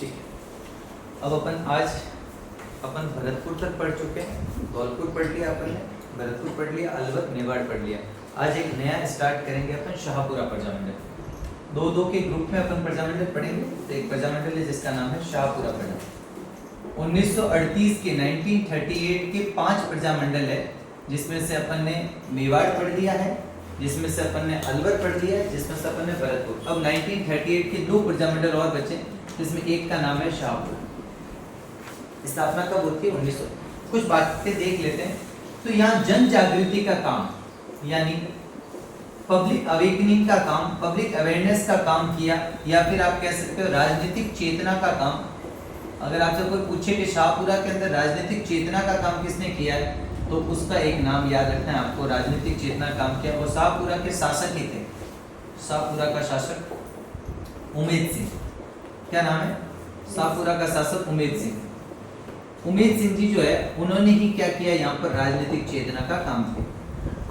ठीक है, अब अपन भरतपुर तक पढ़ चुके हैं। धौलपुर पढ़ लिया अपन ने, भरतपुर पढ़ लिया, अलवर मेवाड़ पढ़ लिया। आज एक नया स्टार्ट करेंगे अपन शाहपुरा प्रजामंडल। दो के ग्रुप में अपन प्रजामंडल पढ़ेंगे। तो एक प्रजामंडल है जिसका नाम है शाहपुरा प्रजा। 1938 के 1938 के 5 प्रजामंडल है, जिसमें से अपन ने मेवाड़ पढ़ लिया है, जिसमें से अपन ने अलवर पढ़ लिया है, जिसमें से अपन ने भरतपुर। अब 1938 के 2 प्रजामंडल और बचे, जिसमें एक का नाम है शाहपुरा। स्थापना कब होती है? 1900। कुछ बातें देख लेते हैं। तो यहाँ जन जागृति का काम यानी पब्लिक अवेकनिंग का काम, पब्लिक अवेयरनेस का काम किया, या फिर आप कह सकते हो राजनीतिक चेतना का काम। अगर आपसे कोई पूछे कि शाहपुरा के अंदर राजनीतिक चेतना का काम किसने किया है, तो उसका एक नाम याद रखना है आपको। राजनीतिक चेतना काम किया वो शाहपुरा के शासक ही थे। शाहपुरा का शासक उमेद सिंह। क्या नाम है? शाहपुरा का शासक उमेद सिंह। उमेद सिंह जी जो है, उन्होंने ही क्या किया, यहाँ पर राजनीतिक चेतना का काम किया।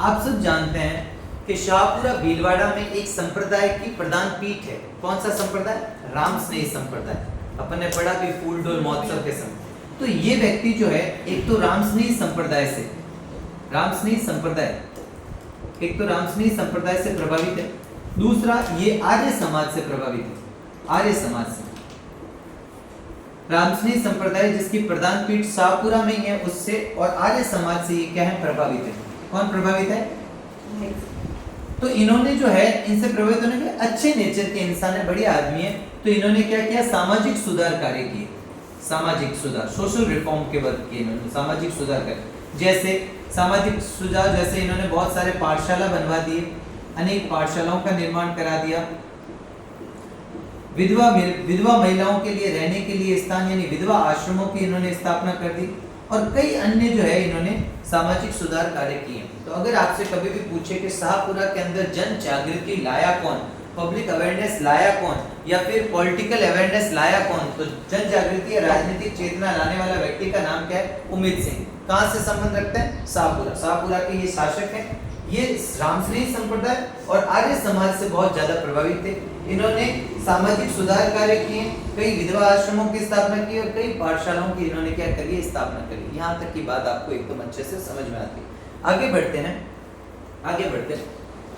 आप सब जानते हैं कि शाहपुरा भीलवाड़ा में एक संप्रदाय की प्रधान पीठ है। कौन सा संप्रदाय? राम स्नेही संप्रदाय। अपन ने पढ़ा भी फूल डोल महोत्सव के समय। तो ये व्यक्ति जो है, एक तो राम स्नेही संप्रदाय से, राम स्नेही संप्रदाय से प्रभावित है। दूसरा, ये आर्य समाज से प्रभावित है। आर्य समाज से रामस्नेही संप्रदाय जिसकी प्रधान पीठ शाहपुरा में है, उससे और आर्य समाज से ये क्या है, प्रभावित है। कौन प्रभावित है? तो इन्होंने जो है, इनसे प्रभावित होने के अच्छे नेचर के इंसान है, बढ़िया आदमी है। तो इन्होंने क्या किया, सामाजिक सुधार कार्य किए। सामाजिक सुधार, सोशल रिफॉर्म के वर्क किए इन्होंने, सामाजिक सुधार कार्य। जैसे सामाजिक सुधार, जैसे इन्होंने बहुत सारे पाठशाला बनवा दिए, अनेक पाठशालाओं का निर्माण करा दिया। विधवा महिलाओं के लिए रहने के लिए स्थान यानी विधवा आश्रमों की इन्होंने स्थापना कर दी, और कई अन्य जो है इन्होंने सामाजिक सुधार कार्य किए। तो अगर आपसे कभी भी पूछे कि शाहपुरा के अंदर जन जागृति लाया कौन, पब्लिक अवेयरनेस लाया कौन, या फिर पॉलिटिकल अवेयरनेस लाया कौन, तो जन जागृति या राजनीतिक चेतना लाने वाला व्यक्ति का नाम क्या है? उमेद सिंह। कहां से संबंध रखते हैं? शाहपुरा। शाहपुरा के ये शासक हैं। ये रामस्नेही संप्रदाय और आर्य समाज से बहुत ज्यादा प्रभावित थे। इन्होंने सामाजिक सुधार कार्य किए, कई विधवा आश्रमों की स्थापना की, और कई पाठशालाओं की इन्होंने क्या करी, स्थापना करी। यहाँ तक की बात आपको एकदम अच्छे से समझ में आती है। आगे बढ़ते हैं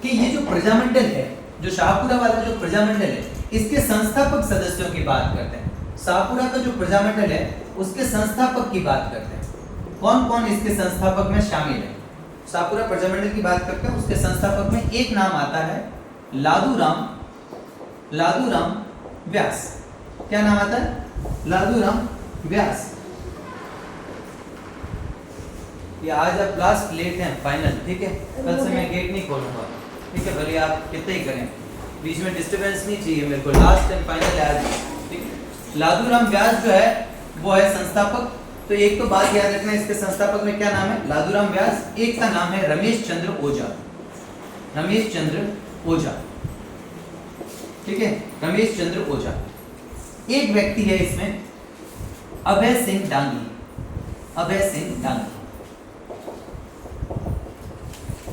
कि ये जो प्रजामंडल है, जो शाहपुरा वाला जो प्रजामंडल है, इसके संस्थापक सदस्यों की बात करते हैं। शाहपुरा का जो प्रजामंडल है, उसके संस्थापक की बात करते हैं। कौन कौन इसके संस्थापक में शामिल है? शाहपुरा प्रजामंडल की बात करते हैं, उसके संस्थापक में एक नाम आता है लादूराम व्यास। क्या नाम आता है? लादूराम व्यास। ये आज आप लास्ट लेट हैं, फाइनल, ठीक है? कल से मैं गेट नहीं खोलूंगा, ठीक है? भले आप कितने ही करें, बीच में डिस्टर्बेंस नहीं चाहिए मेरे को। लास्ट एंड फाइनल है आज, ठीक है? लादूराम व्यास जो है वो है संस्थापक। तो एक तो बात याद रखना, इसके संस्थापक में क्या नाम है? लादूराम व्यास। एक का नाम है रमेश चंद्र ओझा। रमेश चंद्र ओझा, ठीक है? रमेश चंद्र ओझा। एक व्यक्ति है इसमें, अभय सिंह डांगी। अभय सिंह डांगी,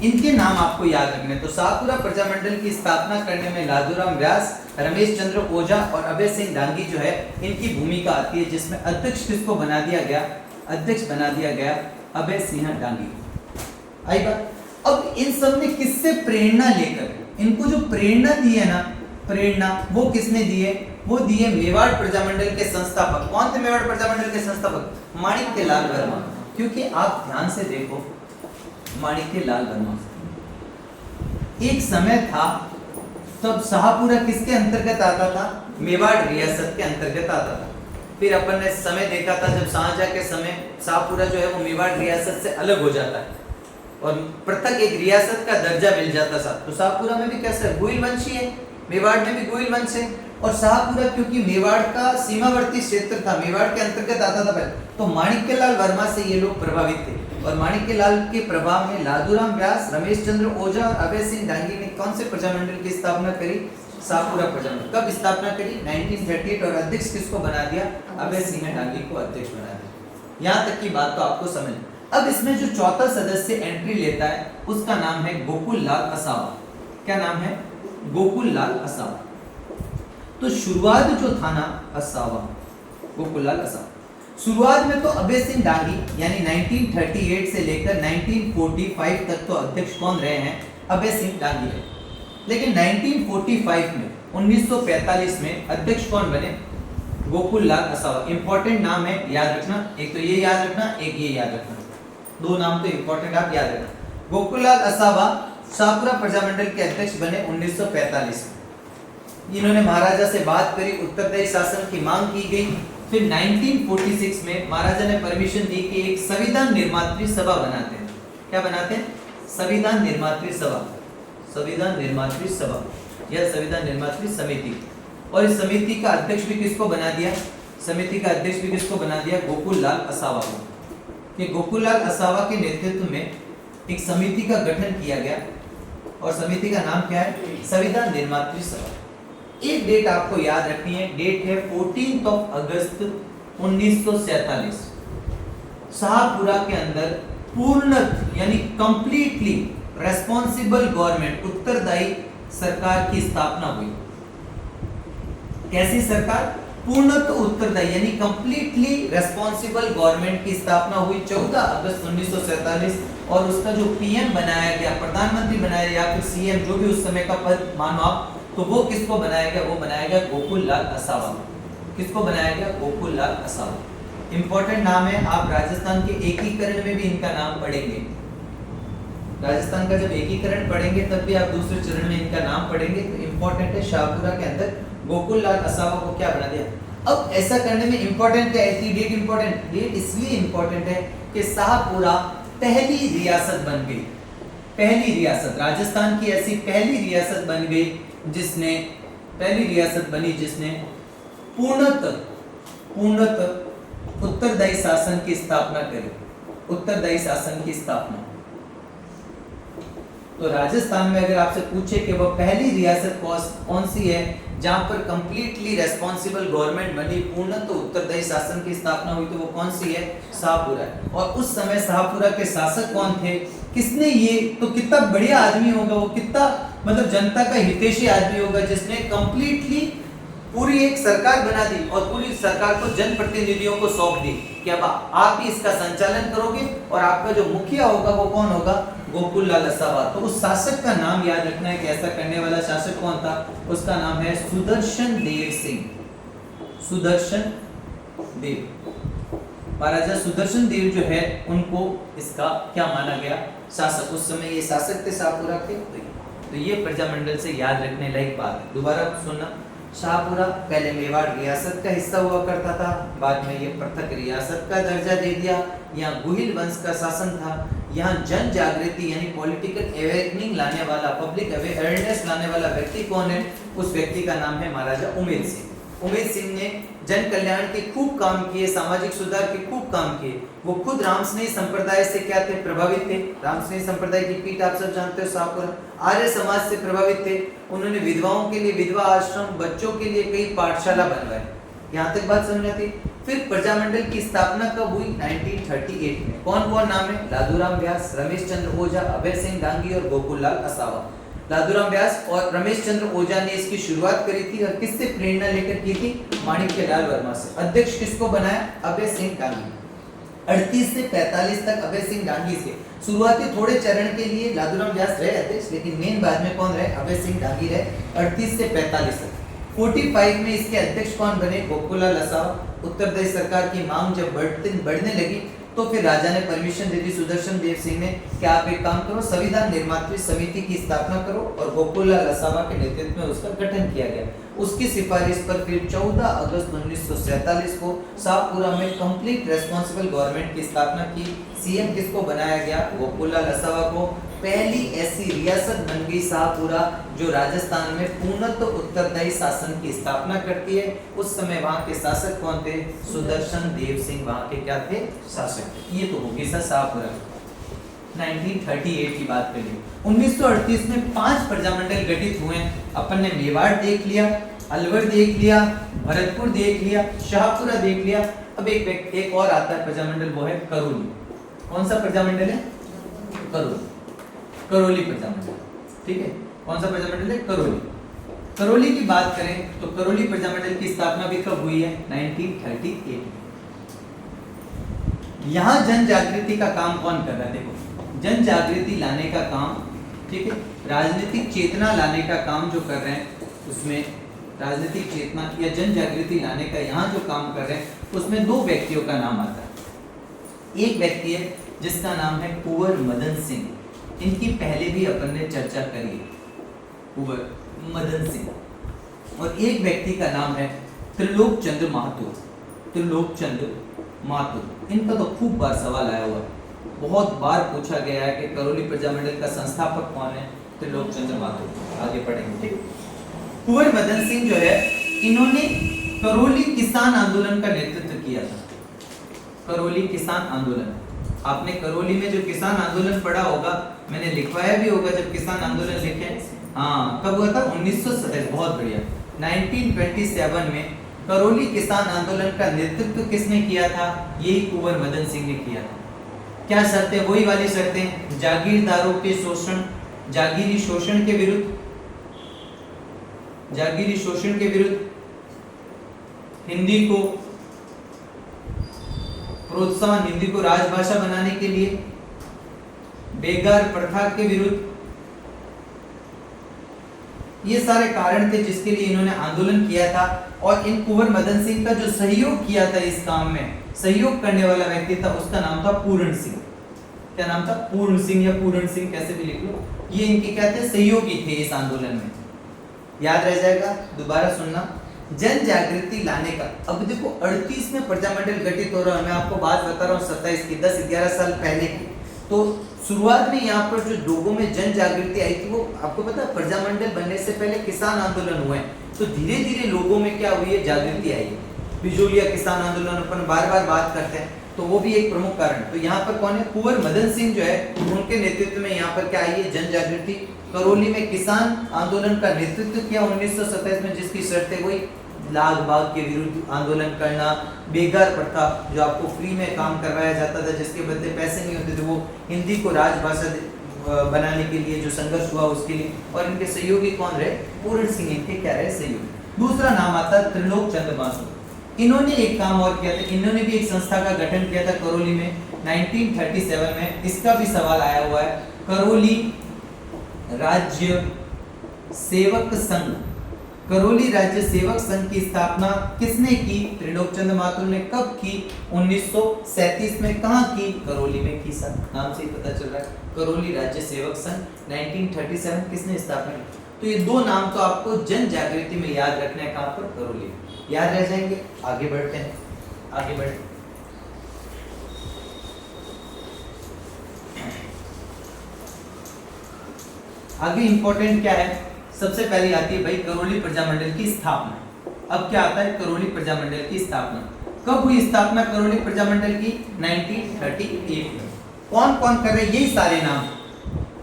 इनके नाम आपको याद रखने। तो शाहपुरा प्रजामंडल की स्थापना करने में लादूराम व्यास, रमेश चंद्र ओझा और अभय सिंह डांगी जो है, इनकी भूमिका आती है। जिसमें अध्यक्ष किसको बना दिया गया? अध्यक्ष बना दिया गया अभय सिंह डांगी। आई बात। अब इन सब ने किससे प्रेरणा लेकर, इनको जो प्रेरणा दी है ना, प्रेरणा वो किसने दी है? वो दिए मेवाड़ प्रजामंडल के संस्थापक। कौन थे मेवाड़ प्रजामंडल के संस्थापक? माणिक्यलाल वर्मा। क्योंकि आप ध्यान से देखो, माणिक्यलाल वर्मा, एक समय था तब शाहपुरा किसके अंतर्गत आता था? मेवाड़ रियासत के अंतर्गत आता था। फिर अपन ने समय देखा था जब शाहजहां के समय शाहपुरा जो है वो मेवाड़ रियासत से अलग हो जाता है और पृथक एक रियासत का दर्जा मिल जाता था। तो शाहपुरा में भी कैसे गोइल वंशी है, मेवाड़ में भी गोइल वंश है। और शाहपुरा क्योंकि मेवाड़ का सीमावर्ती क्षेत्र था, मेवाड़ के अंतर्गत आता था पहले, तो माणिक्यलाल वर्मा से ये लोग प्रभावित थे। और माणिक्यलाल के प्रभाव में लादूराम व्यास, रमेश चंद्र ओझा और अभय सिंह डांगी ने कौन से प्रजामंडल की स्थापना करी? शाहपुरा प्रजामंडल। कब स्थापना करी? 1938। और अध्यक्ष किसको बना दिया? अभय सिंह डांगी को अध्यक्ष बना दिया। यहाँ तक की बात तो आपको समझ। अब इसमें जो चौथा सदस्य एंट्री लेता है, उसका नाम है गोकुल लाल असावा। क्या नाम है? गोकुल लाल असावा। तो शुरुआत जो था ना, असावा, गोकुललाल असावा। शुरुआत में तो अभय सिंह डांगी यानी 1938 से लेकर 1945 तक तो अध्यक्ष कौन रहे हैं? अभय सिंह डांगी है। लेकिन 1945 में 1945 में अध्यक्ष कौन बने? गोकुललाल असावा। इंपॉर्टेंट नाम है, याद रखना। एक तो ये याद रखना, एक ये याद रखना, दो नाम तो इंपॉर्टेंट आप याद रखना। गोकुललाल असावा शाहपुरा प्रजामंडल के अध्यक्ष बने 1945 में। इन्होंने महाराजा से बात करी, उत्तरदायी शासन की मांग की गई। फिर 1946 में महाराजा ने परमिशन दी कि एक संविधान निर्मात्री सभा बनाते हैं। क्या बनाते हैं? संविधान निर्मात्री सभा, संविधान निर्मात्री सभा या संविधान निर्मात्री समिति। और इस समिति का अध्यक्ष भी किसको बना दिया? समिति का अध्यक्ष भी किसको बना दिया? गोकुललाल असावा को। कि गोकुललाल असावा के नेतृत्व में एक समिति का गठन किया गया और समिति का नाम क्या है? संविधान निर्मात्री सभा। एक डेट आपको याद रखनी है, डेट है 14 अगस्त 1947। शाहपुरा के अंदर पूर्णतः यानी कंप्लीटली रेस्पॉन्सिबल गवर्नमेंट, उत्तरदायी सरकार की स्थापना हुई। कैसी सरकार? पूर्णतः उत्तरदायी यानी कंप्लीटली रेस्पॉन्सिबल गवर्नमेंट की स्थापना हुई 14 अगस्त 1947। और उसका जो पीएम बनाया गया, प्रधानमंत्री बनाया या फिर सीएम, जो भी उस समय का पद मानो आप, तो वो किसको बनाया गया? वो बनाया गया गोकुललाल असावा। किसको बनाया गया? गोकुललाल असावा। इंपॉर्टेंट नाम है, आप राजस्थान के एकीकरण में भी इनका नाम पढ़ेंगे। राजस्थान का जब एकीकरण पढ़ेंगे तब भी आप दूसरे चरण में इनका नाम पढ़ेंगे। तो इंपॉर्टेंट है, शाहपुरा के अंदर गोकुललाल असावा को क्या बना दिया? अब ऐसा करने में इंपॉर्टेंट क्या है? डेट इंपॉर्टेंट, डेट इसलिए इंपॉर्टेंट है कि शाहपुरा पहली रियासत बन गई। पहली रियासत, राजस्थान की ऐसी पहली रियासत बन गई जिसने, पहली रियासत बनी जिसने पूर्णतः उत्तरदायी शासन की स्थापना करी। उत्तरदायी शासन की स्थापना। तो राजस्थान में अगर आपसे पूछे कि वह पहली रियासत कौन सी है जहां पर कंप्लीटली रेस्पॉन्सिबल गवर्नमेंट बनी, पूर्णतः उत्तरदायी शासन की स्थापना हुई, तो वो कौन सी है? शाहपुरा। और उस समय शाहपुरा के शासक कौन थे? किसने ये, तो कितना बढ़िया आदमी होगा वो, कितना मतलब जनता का हितैषी आदमी होगा जिसने कंप्लीटली पूरी एक सरकार बना दी और पूरी सरकार को जनप्रतिनिधियों को सौंप दी कि अब आप ही इसका संचालन करोगे और आपका जो मुखिया होगा वो कौन होगा? गोकुललाल असावा। तो उस शासक का नाम याद रखना है कि ऐसा करने वाला शासक कौन था? उसका नाम है सुदर्शन देव सिंह। सुदर्शन देव, महाराजा सुदर्शन देव जो है उनको इसका क्या माना गया? शासक। उस समय ये शासक थे शाहपुरा के। तो ये प्रजामंडल से याद रखने लायक बात है। दोबारा सुनना, शाहपुरा पहले मेवाड़ रियासत का हिस्सा हुआ करता था, बाद में ये पृथक रियासत का दर्जा दे दिया। यहाँ गुहिल वंश का शासन था। यहाँ जन जागृति यानी पॉलिटिकल अवेकनिंग लाने वाला, पब्लिक अवेयरनेस लाने वाला व्यक्ति कौन है? उस व्यक्ति का नाम है महाराजा उमेद सिंह। उमेद सिंह ने जन कल्याण के खूब काम किए, सामाजिक सुधार के खूब काम किए। वो खुद रामस्नेही संप्रदाय से क्या थे? प्रभावित थे। रामस्नेही संप्रदाय की पीठ आप सब जानते हो, शाहपुरा। आर्य समाज से प्रभावित थे। उन्होंने विधवाओं के लिए विधवा आश्रम, बच्चों के लिए कई पाठशाला बनवाए। यहाँ तक बात समझ आती। फिर प्रजामंडल की स्थापना कब हुई? 1938 में। कौन कौन नाम है? लादूराम व्यास, रमेश चंद्र ओझा, अभय सिंह डांगी और गोकुललाल असावा। लादूराम व्यास और रमेश चंद्र ओझा ने इसकी शुरुआत करी थी और किससे प्रेरणा लेकर की थी? माणिक्यलाल वर्मा से। अध्यक्ष किसको बनाया? अभय सिंह डांगी। 38 से 45 तक अभय सिंह डांगी से। शुरुआती थोड़े चरण के लिए लादूराम व्यास रहे अध्यक्ष, लेकिन मेन बाद में कौन रहे? अभय सिंह डांगी रहे 38 से 45 तक। 45 में इसके अध्यक्ष कौन बने? गोकुललाल असावा। उत्तरदायी सरकार की मांग जब बढ़ने लगी तो फिर राजा ने परमिशन दे दी सुदर्शन देव सिंह ने कि आप एक काम करो, संविधान निर्मात्री समिति की स्थापना करो, और गोकुललाल असावा के नेतृत्व में उसका गठन किया गया। उसकी सिफारिश पर फिर 14 अगस्त 1947 को शाहपुरा में कंप्लीट रेस्पॉन्सिबल गवर्नमेंट की स्थापना की। सीएम किसको बनाया गया? गोकुललाल असावा को। पहली ऐसी रियासत बन गई शाहपुरा जो राजस्थान में पूर्णतः उत्तरदायी शासन की स्थापना करती है। उस समय वहां के शासक कौन थे? सुदर्शन देव सिंह वहां के क्या थे? शासक। ये तो होगी सर शाहपुरा। 1938 की बात करिए। 1938 में 5 प्रजामंडल गठित हुए। अपन ने मेवाड़ देख लिया, अलवर देख लिया, भरतपुर देख लिया, शाहपुरा देख लिया। अब एक और आता है प्रजामंडल, वो है करौली। कौन सा प्रजामंडल है? करौली। करौली प्रजामंडल। ठीक है, कौन सा प्रजामंडल है? करौली। करौली की बात करें तो करौली प्रजामंडल की स्थापना भी कब हुई है? 1938 में। यहाँ जन जागृति का काम कौन कर रहा है? देखो, जन जागृति लाने का काम, ठीक है, राजनीतिक चेतना लाने का काम जो कर रहे हैं, उसमें राजनीतिक चेतना या जन जागृति लाने का यहाँ जो काम कर रहे हैं उसमें दो व्यक्तियों का नाम आता है। एक व्यक्ति है जिसका नाम है कुंवर मदन सिंह। इनकी पहले भी अपन ने चर्चा करी, कुंवर मदन सिंह। और एक व्यक्ति का नाम है त्रिलोक चंद्र महतो। त्रिलोक चंद्र महतो, इनका तो खूब बार सवाल आया हुआ है, बहुत बार पूछा गया है कि करौली प्रजामंडल का संस्थापक कौन है? त्रिलोक चंद्र महतो। आगे पढ़ेंगे, ठीक। कुंवर मदन सिंह जो है, इन्होंने करौली किसान आंदोलन का नेतृत्व किया था। करौली किसान आंदोलन, आपने करौली में जो किसान आंदोलन पढ़ा होगा, मैंने लिखवाया भी होगा जब किसान आंदोलन लिखे। हाँ, कब हुआ था? 1927। बहुत बढ़िया। 1927 में करौली किसान आंदोलन का नेतृत्व किसने किया था? यही कुंवर मदन सिंह ने किया था। क्या शर्तें? वही वाली शर्तें, जागीरदारों के शोषण, जागीरी शोषण के विरुद्ध, जागीरी शोषण के विरुद्ध, हिंदी को प्रोत्साहन, हिंदी को राजभाषा बनाने के लिए, बेगार प्रथा के विरुद्ध, ये सारे कारण थे जिसके लिए इन्होंने आंदोलन किया था। और इन कुंवर मदन सिंह का जो सहयोग किया था इस काम में, सहयोग करने वाला व्यक्ति था, उसका नाम था पूर्ण सिंह। क्या नाम था? पूर्ण सिंह या पूर्ण सिंह, कैसे भी लिख लो। ये इनके क्या थे? सहयोगी थे इस आंदोलन में। याद रह जाएगा, दोबारा सुनना। जन जागृति लाने का, अब देखो 38 में प्रजामंडल गठित हो रहा है, मैं आपको बात बता रहा हूँ 27 की, 10-11 साल पहले की। तो शुरुआत में यहाँ पर जो लोगों में जन जागृति आई थी, वो आपको पता है प्रजामंडल बनने से पहले किसान आंदोलन हुए, तो धीरे धीरे लोगों में क्या हुई है? जागृति आई है। बिजोलिया किसान आंदोलन अपन बार बार बात करते हैं, तो वो भी एक प्रमुख कारण। तो यहाँ पर कौन है? कुंवर मदन सिंह जो है, उनके नेतृत्व में यहाँ पर क्या आई है? जन जागृति। करौली में किसान आंदोलन का नेतृत्व किया 1927 में, जिसकी शर्तें वही, लाग बाग के विरुद्ध आंदोलन करना, बेगार प्रथा, जो आपको फ्री में काम करवाया जाता था, जिसके बदले पैसे नहीं होते थे, वो हिंदी को राजभाषा बनाने के लिए जो संघर्ष हुआ उसके लिए। और इनके सहयोगी कौन रहे? पूर्ण सिंह इनके क्या रहे? सहयोगी। दूसरा नाम आता है त्रिलोक चंद्र महतो। इन्होंने एक काम और किया था, इन्होंने भी एक संस्था का गठन किया था करौली में 1937 में। इसका भी सवाल आया हुआ है। करौली राज्य सेवक संघ, करौली राज्य सेवक संघ की स्थापना किसने की? त्रिलोक चंद्र महतो ने। कब की? 1937 में। कहाँ की? करौली में की। सर नाम से ही पता चल रहा है, करौली राज्य सेवक संघ 1937 किसने स्थापना की? तो ये दो नाम तो आपको जन जागृति में याद रखना है। कहाँ पर? करौली। याद रह जाएंगे। आगे बढ़ते हैं, आगे बढ़। आगे इंपॉर्टेंट क्या है? सबसे पहले आती है भाई करौली प्रजामंडल की स्थापना। अब क्या आता है? करौली प्रजामंडल की स्थापना। कब हुई स्थापना करौली प्रजामंडल की? 1938 में। कौन कौन कर रहे? यही सारे नाम।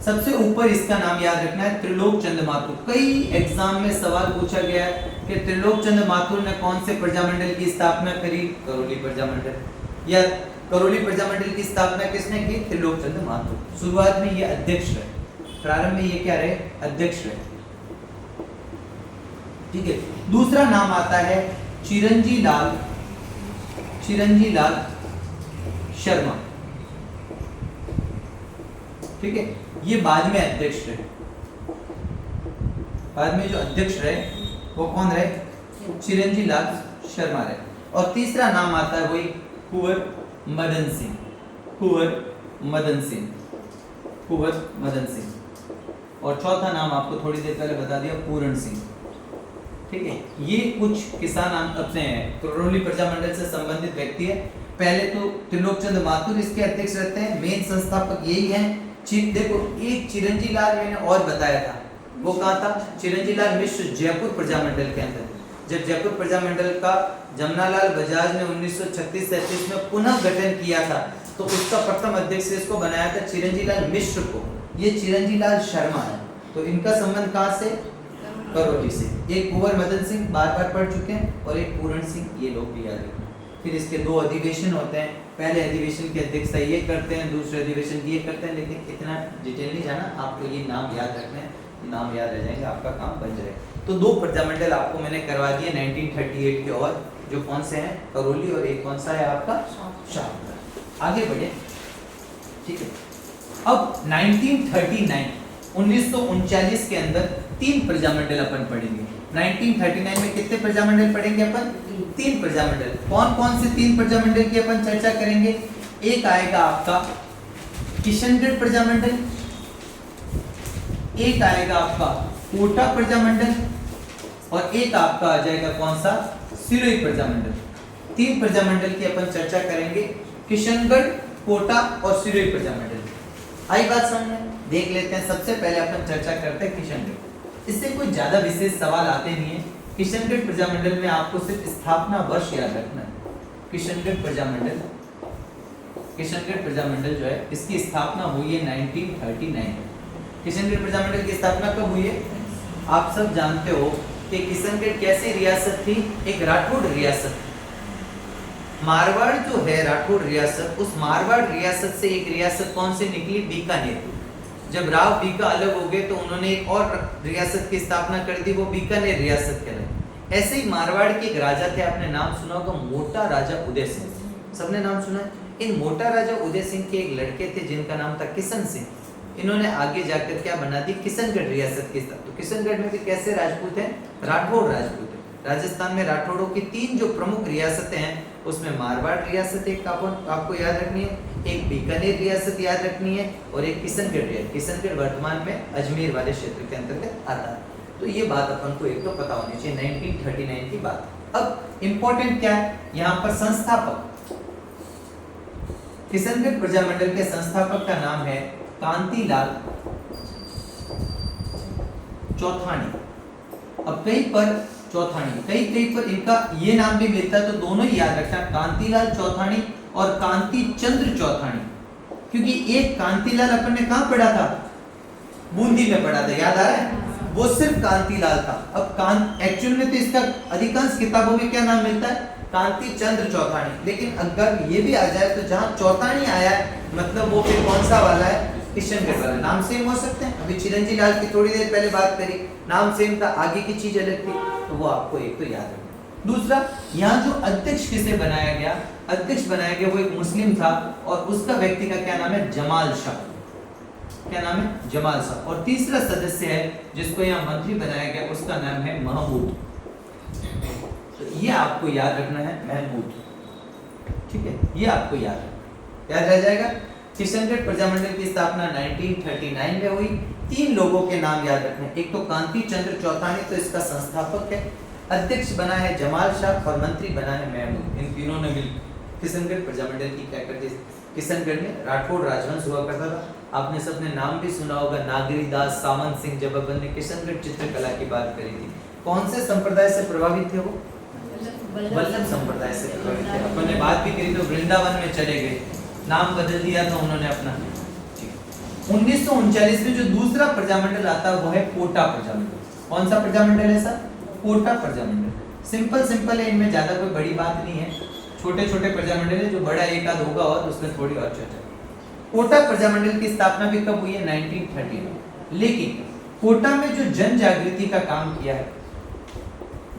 सबसे ऊपर इसका नाम याद रखना है, त्रिलोक चंद्र महतो। कई एग्जाम में सवाल पूछा गया है कि त्रिलोक चंद्र महतो ने कौन से प्रजामंडल की स्थापना करी? करौली प्रजामंडल। या करौली प्रजामंडल की स्थापना किसने की? त्रिलोक चंद्र महतो। शुरुआत में ये अध्यक्ष रहे, प्रारंभ में ये क्या रहे? अध्यक्ष रहे, ठीक है। दूसरा नाम आता है चिरंजी लाल शर्मा, ठीक है। ये बाद में अध्यक्ष रहे, बाद में जो अध्यक्ष रहे वो कौन रहे? चिरंजी लाल शर्मा रहे। और तीसरा नाम आता है वही कुंवर मदन सिंह, कुंवर मदन सिंह, कुंवर मदन सिंह। और चौथा नाम आपको थोड़ी देर पहले बता दिया, पूर्ण सिंह, ठीक है। ये कुछ किसान अपने करौली प्रजामंडल से संबंधित व्यक्ति है। पहले तो त्रिलोक चंद्र महतो इसके अध्यक्ष रहते हैं, मेन संस्थापक यही हैं। देखो एक चिरंजी लाल मैंने और बताया था, वो कहाँ था? चिरंजी लाल मिश्र जयपुर प्रजामंडल के अंदर। जब जयपुर प्रजामंडल का जमनालाल बजाज ने 1936-37 में पुनः गठन किया था, तो उसका प्रथम अध्यक्ष इसको बनाया था चिरंजी लाल मिश्र को। ये चिरंजी लाल शर्मा है, तो इनका संबंध कहाँ से? करौली से। एक कुंवर मदन सिंह बार बार पढ़ चुके हैं, और एक पूर्ण सिंह, ये लोग भी याद रखें। फिर इसके दो अधिवेशन होते हैं, पहले अधिवेशन की अध्यक्षता ये करते हैं, दूसरे अधिवेशन ये करते हैं, लेकिन इतना डिटेल नहीं जाना, आपको ये नाम याद रखना है। नाम याद रह जाएंगे, आपका काम बन जाएगा। तो 2 प्रजामंडल आपको मैंने करवा दिए 1938 के, और जो कौन से हैं, करौली, और एक कौन सा है आपका शाहपुरा। आगे बढ़े, ठीक है। अब 1939 के अंदर 3 प्रजामंडल अपन पढ़ेंगे। 1939 में कितने प्रजामंडल पढ़ेंगे अपन? 3 प्रजामंडल। कौन कौन से 3 प्रजामंडल की अपन चर्चा करेंगे? एक आएगा आपका किशनगढ़ प्रजामंडल, एक आएगा आपका कोटा प्रजामंडल, और एक आपका आ जाएगा कौन सा, सिरोही प्रजामंडल। 3 प्रजामंडल की अपन चर्चा करेंगे, किशनगढ़, कोटा और सिरोही प्रजामंडल। आई बात समझ में? देख लेते हैं। सबसे पहले अपन चर्चा करते हैं किशनगढ़। इससे कोई ज्यादा विशेष सवाल आते नहीं है। किशनगढ़ प्रजामंडल में आपको सिर्फ स्थापना वर्ष याद रखना है। किशनगढ़ प्रजामंडल, किशनगढ़ प्रजामंडल जो है इसकी स्थापना हुई है 1939 में। किशनगढ़ प्रजामंडल की स्थापना कब हुई है? आप सब जानते हो कि किशनगढ़ कैसी रियासत थी? एक राठौड़ रियासत थी। मारवाड़ जो है राठौड़ रियासत, उस मारवाड़ रियासत से एक रियासत कौन सी निकली? बीकानेर। जब राव बीका अलग हो गए तो उन्होंने एक और रियासत की स्थापना कर दी, वो बीकानेर रियासत कहलाई। ऐसे ही मारवाड़ के एक राजा थे, आपने नाम सुना होगा, मोटा राजा उदय सिंह। सबने नाम सुना है? इन मोटा राजा उदय सिंह के एक लड़के थे जिनका नाम था किशन सिंह। इन्होंने आगे जाकर क्या बना दी? किशनगढ़ रियासत की स्थापना। तो किशनगढ़ में भी कैसे राजपूत हैं? राठौड़ राजपूत है। राजस्थान में राठौड़ों की 3 जो प्रमुख रियासतें हैं, उसमें मारवाड़ रियासत एक आपको याद रखनी है, एक बीकानेर रियासत याद रखनी है, और एक किशनगढ़ रियासत। किशनगढ़ वर्तमान में अजमेर वाले क्षेत्र के अंतर्गत आता है। तो ये बात अपन को एक तो पता होनी चाहिए, 1939 की बात। अब इंपॉर्टेंट क्या है यहाँ पर? संस्थापक। किशनगढ़ प्रजामंडल के संस्थापक का नाम है कांतिलाल चौथानी। अब कहीं पर चौथानी, कहीं पर इनका ये नाम भी मिलता है, तो दोनों ही याद रखना, कांतिलाल चौथानी और कांति चंद्र चौथानी। क्योंकि एक कांतिलाल अपन ने कहां पढ़ा था? बूंदी में पढ़ा था, याद आ रहा है? वो सिर्फ कांतिलाल था। अब एक्चुअल में तो इसका अधिकांश किताबों में क्या नाम मिलता है? कांति चंद्र चौथानी। लेकिन अगर ये भी आ जाए तो जहां चौथानी आया है, मतलब वो फिर कौन सा वाला है? किशनगढ़ वाला। नाम सेम हो सकते हैं। अभी चिरंजी लाल की थोड़ी देर पहले बात करी, नाम सेम था, आगे की चीज अलग थी, तो वो आपको एक तो याद रखना। दूसरा, यहाँ जो अध्यक्ष किसे बनाया गया? अध्यक्ष बनाया गया वो एक मुस्लिम था, और उसका व्यक्ति का क्या नाम है? जमाल शाह। क्या नाम है? जमाल शाह। और तीसरा सदस्य है जिसको यहाँ मंत्री बनाया गया, उसका नाम है महमूद। तो ये आपको याद रखना है, महमूद। ठीक है, ये आपको याद रह जाएगा। किशनगढ़ प्रजामंडल की स्थापना 1939 में हुई। 3 लोगों के नाम याद रखने, एक तो कांति चंद्र चौथानी, तो इसका संस्थापक है। अध्यक्ष बना है जमाल शाह, और मंत्री बना है महमूद। इन तीनों ने मिल किशनगढ़ प्रजामंडल की क्या करते? किशनगढ़ में राठौड़ राजवंश हुआ करता था। आपने सबने नाम भी सुना होगा, नागरीदास, सावंत सिंह। जब अपन ने किशनगढ़ चित्रकला की बात करी थी, कौन से संप्रदाय से प्रभावित थे वो? वल्लभ संप्रदाय से प्रभावित थे। अपन ने बात भी करी तो वृंदावन में चले गए, नाम बदल दिया था उन्होंने अपना। 1939 में जो दूसरा प्रजामंडल आता है वो है कोटा प्रजामंडल। कौन सा प्रजामंडल है सर? कोटा प्रजामंडल। सिंपल है, इनमें ज्यादा कोई बड़ी बात नहीं है। छोटे छोटे प्रजामंडल है, जो बड़ा एक आध होगा और उसमें थोड़ी और चर्चा। कोटा प्रजामंडल की स्थापना भी कब हुई है? 1930 में। लेकिन कोटा में जो जन जागृति का काम किया है,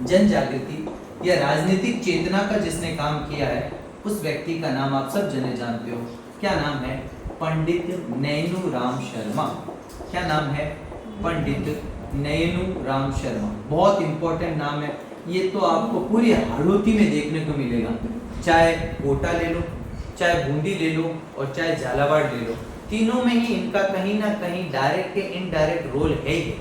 जन जागृति या राजनीतिक चेतना का जिसने काम किया है, उस व्यक्ति का नाम आप सब जने जानते हो। क्या नाम है? पंडित नैनू राम शर्मा। क्या नाम है? पंडित नैनू राम शर्मा। बहुत इंपॉर्टेंट नाम है ये, तो आपको पूरी हाड़ौती में देखने को मिलेगा। चाहे कोटा ले लो, चाहे बूंदी ले लो, और चाहे झालावाड़ ले लो, तीनों में ही इनका कहीं ना कहीं डायरेक्ट या इनडायरेक्ट रोल है ही।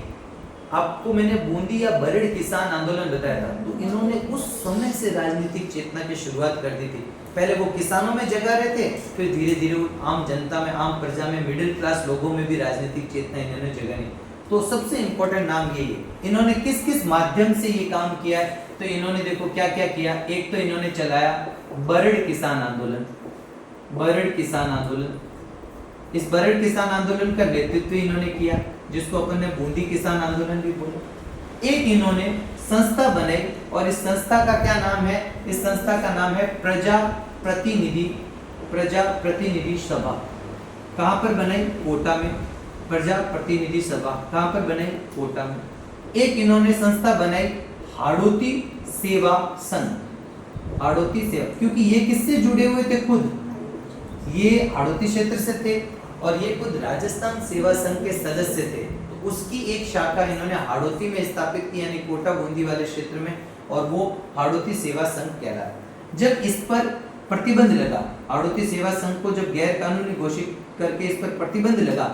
आपको मैंने बूंदी या बरड़ किसान आंदोलन बताया था, तो इन्होंने उस समय से राजनीतिक चेतना की शुरुआत कर दी थी। पहले वो किसानों में जगा रहे थे, फिर धीरे धीरे आम जनता में, आम प्रजा में, मिडिल क्लास लोगों में भी राजनीतिक चेतना इन्होंने जगाई। तो सबसे इंपॉर्टेंट नाम यही है। इन्होंने किस किस माध्यम से ये काम किया है? तो इन्होंने देखो क्या क्या किया। एक तो इन्होंने चलाया बरड़ किसान आंदोलन। बरड़ किसान आंदोलन, इस बरड़ किसान आंदोलन का नेतृत्व इन्होंने किया, जिसको अपन ने बूंदी किसान आंदोलन भी बोला। एक इन्होंने संस्था बनाई, और इस संस्था का क्या नाम है? इस संस्था का नाम है प्रजा प्रतिनिधि सभा। कहां पर बनाई? कोटा में। प्रजा प्रतिनिधि सभा कहाँ पर बनाई? कोटा में। एक इन्होंने संस्था बनाई हाड़ौती सेवा संघ, हाड़ौती सेवा, क्योंकि ये किससे जुड़े हुए थे? खुद ये हाड़ौती क्षेत्र से थे और ये खुद राजस्थान सेवा संघ के सदस्य थे, तो उसकी एक शाखा इन्होंने हाड़ौती में स्थापित की, यानी कोटा बूंदी वाले क्षेत्र में, और वो हाड़ौती सेवा संघ कहलाता। जब इस पर प्रतिबंध लगा, हाड़ौती सेवा संघ को जब गैर कानूनी घोषित करके इस पर प्रतिबंध लगा,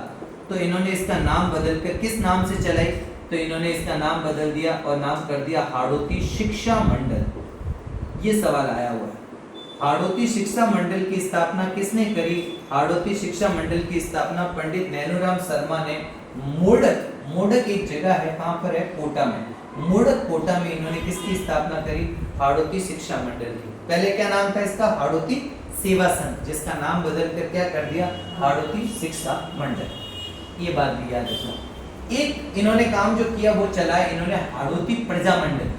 तो इन्होंने इसका नाम बदलकर किस नाम से चलाई? तो इन्होंने इसका नाम बदल दिया और नाम कर दिया हाड़ौती शिक्षा मंडल। ये सवाल आया हुआ है, हाड़ौती शिक्षा मंडल की स्थापना किसने करी? हाड़ौती शिक्षा मंडल की स्थापना पंडित नैनूराम शर्मा ने मोडक, मोडक एक जगह है, कहाँ पर है? कोटा में। मोडक कोटा में इन्होंने किसकी स्थापना करी? हाड़ौती शिक्षा मंडल की। पहले क्या नाम था इसका? हाड़ौती सेवा संघ, जिसका नाम बदल कर क्या कर दिया? हाड़ौती शिक्षा मंडल। ये बात भी याद रखना। एक इन्होंने काम जो किया वो चलाया इन्होंने हाड़ौती प्रजा मंडल।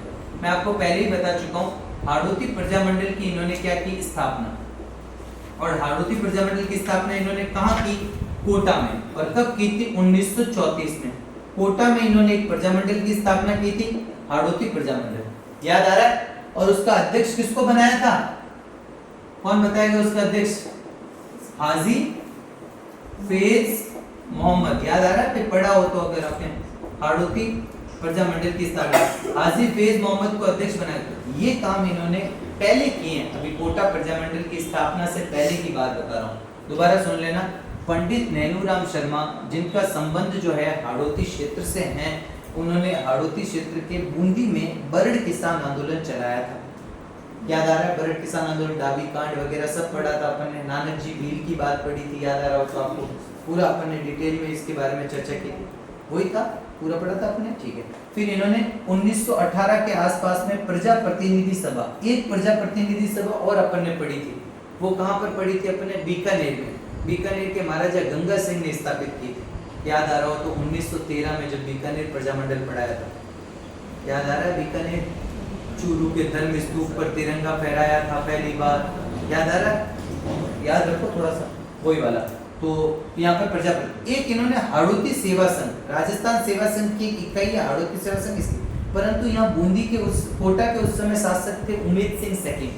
मैं आपको पहले ही बता चुका हूँ, हाड़ौती प्रजा मंडल की इन्होंने क्या की? स्थापना। और हाड़ौती प्रजा मंडल की स्थापना इन्होंने कहाँ की? कोटा में। और कब की थी? 1934 में। कोटा में इन्होंने एक प्रजा मंडल की स्थापना की थी, हाड़ौती प्रजा मंडल। याद आ रहा है? और उसका अध्यक्ष किसको बनाया था? कौन बताएगा उसका अध्यक्ष? हाजी फैज मोहम्मद। याद आ रहा है? फिर पढ़ा हो तो अगर आपने, हाड़ौती प्रजा मंडल की स्थापना हाजी फैज मोहम्मद को अध्यक्ष बनाया। ये काम इन्होंने पहले किए हैं, अभी कोटा प्रजा मंडल की स्थापना से पहले की बात बता रहा हूँ, दोबारा सुन लेना। पंडित नैनूराम शर्मा, जिनका संबंध जो है हाड़ौती क्षेत्र से है, उन्होंने हाड़ौती क्षेत्र के बूंदी में बरड़ किसान आंदोलन चलाया था। याद आ रहा है? बरड़ किसान आंदोलन, डाबी कांड वगैरह सब पढ़ा था अपन ने। नानक जी भील की बात पढ़ी थी, याद आ रहा हो तो आपको? पूरा अपन ने डिटेल में इसके बारे में चर्चा की थी, वही था, पूरा पढ़ा था आपने, ठीक है। फिर इन्होंने 1918 के आसपास में प्रजा प्रतिनिधि सभा, एक प्रजा प्रतिनिधि सभा और अपन ने पढ़ी थी। वो कहाँ पर पढ़ी थी अपन ने? बीकानेर में। बीकानेर के महाराजा गंगा सिंह ने स्थापित की थी। याद आ रहा हो तो 1913 में जब बीकानेर प्रजा मंडल पढ़ाया था। याद आ रहा है? बीकानेर चूरू के धर्म स्तूप पर तिरंगा फहराया था पहली बार। याद आ रहा है? याद रखो थोड़ा सा, वही वाला। तो यहाँ पर प्रजापति, एक इन्होंने हाड़ौती सेवा संघ, राजस्थान सेवा संघ की इकाई है हाड़ौती सेवा संघ इसकी, परंतु यहाँ बूंदी के उस कोटा के उस समय शासक थे उमेद सिंह सेकेंड,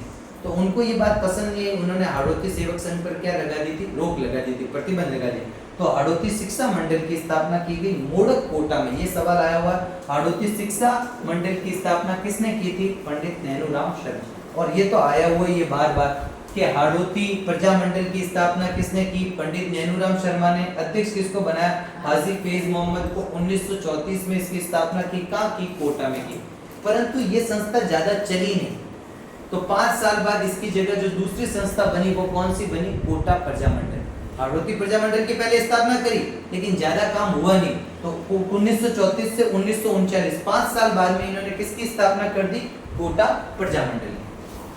तो उनको ये बात पसंद नहीं है। उन्होंने हाड़ौती सेवक संघ पर क्या लगा दी थी? रोक लगा दी थी, प्रतिबंध लगा दी। तो हाड़ौती शिक्षा मंडल की स्थापना की गई मोडक कोटा में। ये सवाल आया हुआ, हाड़ौती शिक्षा मंडल की स्थापना किसने की थी? पंडित नैनूराम शर्मा। और ये तो आया हुआ ये बार बार कि हाड़ौती प्रजा मंडल की स्थापना किसने की? पंडित नैनूराम शर्मा ने। अध्यक्ष किसको बनाया? हाजी फैज मोहम्मद को। 1934 में इसकी स्थापना की, कहाँ की? कोटा में की। परंतु ये संस्था ज्यादा चली नहीं, तो 5 साल बाद इसकी जगह जो दूसरी संस्था बनी वो कौन सी बनी? कोटा प्रजा मंडल। हाड़ौती प्रजा मंडल की पहले स्थापना करी लेकिन ज्यादा काम हुआ नहीं, तो 1934 से 1939 5 साल बाद में इन्होंने किसकी स्थापना कर दी? कोटा प्रजा मंडल।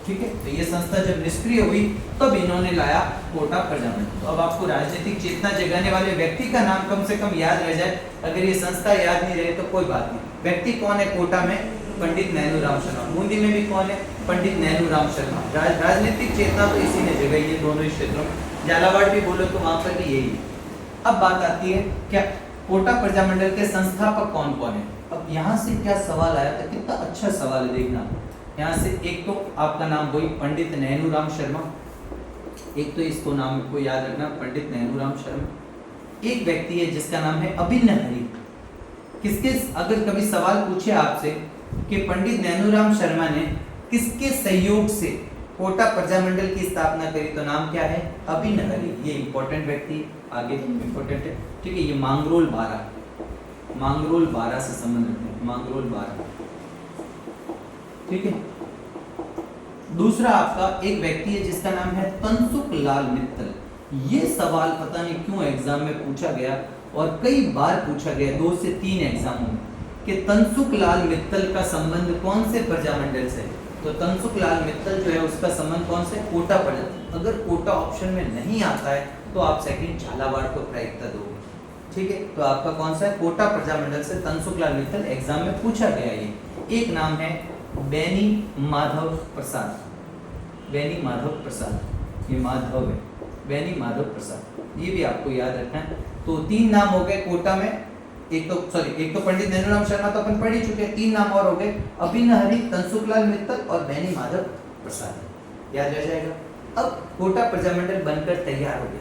ठीक है, तो ये संस्था जब निष्क्रिय हुई तब इन्होंने लाया कोटा प्रजा मंडल। तो अब आपको राजनीतिक चेतना जगाने वाले व्यक्ति का नाम कम से कम याद रह जाए। अगर ये संस्था याद नहीं रहे तो कोई बात नहीं। व्यक्ति कौन है कोटा में? पंडित नैनूराम शर्मा। बूंदी में भी कौन है? पंडित नैनूराम शर्मा। राजनीतिक चेतना तो इसी ने जगाई है दोनों ही क्षेत्रों में। झालावाड़ भी बोलो तो वहां पर भी यही है। अब बात आती है क्या कोटा प्रजा मंडल के संस्थापक कौन कौन है? अब यहाँ से क्या सवाल आया था, कितना अच्छा सवाल है, देखना। यहाँ से एक तो आपका नाम वही पंडित नैनूराम शर्मा, एक तो इसको नाम को याद रखना, पंडित नैनूराम शर्मा। एक व्यक्ति है जिसका नाम है अभिन्न हरि। किसके, अगर कभी सवाल पूछे आपसे कि पंडित नैनूराम शर्मा ने किसके सहयोग से कोटा प्रजा मंडल की स्थापना करी, तो नाम क्या है? अभिन्न हरि। ये इंपॉर्टेंट व्यक्ति, आगे इंपॉर्टेंट है, ठीक है। ये मांगरोल बारा, मांगरोल बारा से संबंध रखते हैं, मांगरोल बारा, ठीक है। दूसरा आपका एक व्यक्ति है जिसका नाम है तनसुख लाल मित्तल। ये सवाल पता नहीं क्यों एग्जाम में पूछा गया और कई बार पूछा गया, 2 से 3 एग्जामों में, कि तनसुख लाल मित्तल का संबंध कौन से प्रजा मंडल से? तो तनसुख लाल मित्तल जो है उसका संबंध कौन से? कोटा प्रजा। अगर कोटा ऑप्शन में नहीं आता है तो आप सेकंड झालावाड़ को प्रायिकता दोगे, ठीक है। तो आपका कौन सा है? कोटा प्रजा मंडल से तनसुख लाल मित्तल, एग्जाम में पूछा गया ये। एक नाम है बेनी माधव प्रसाद, बेनी माधव प्रसाद, ये माधव है, बैनी माधव प्रसाद। ये भी आपको याद रखना है। तो 3 नाम हो गए कोटा में, एक तो पंडित नैनूराम शर्मा तो अपन पढ़ ही चुके हैं, 3 नाम और हो गए, अभिन्न हरि, तनसुखलाल मित्तल और बैनी माधव प्रसाद। याद रह जाएगा। अब कोटा प्रजामंडल बनकर तैयार हो गया।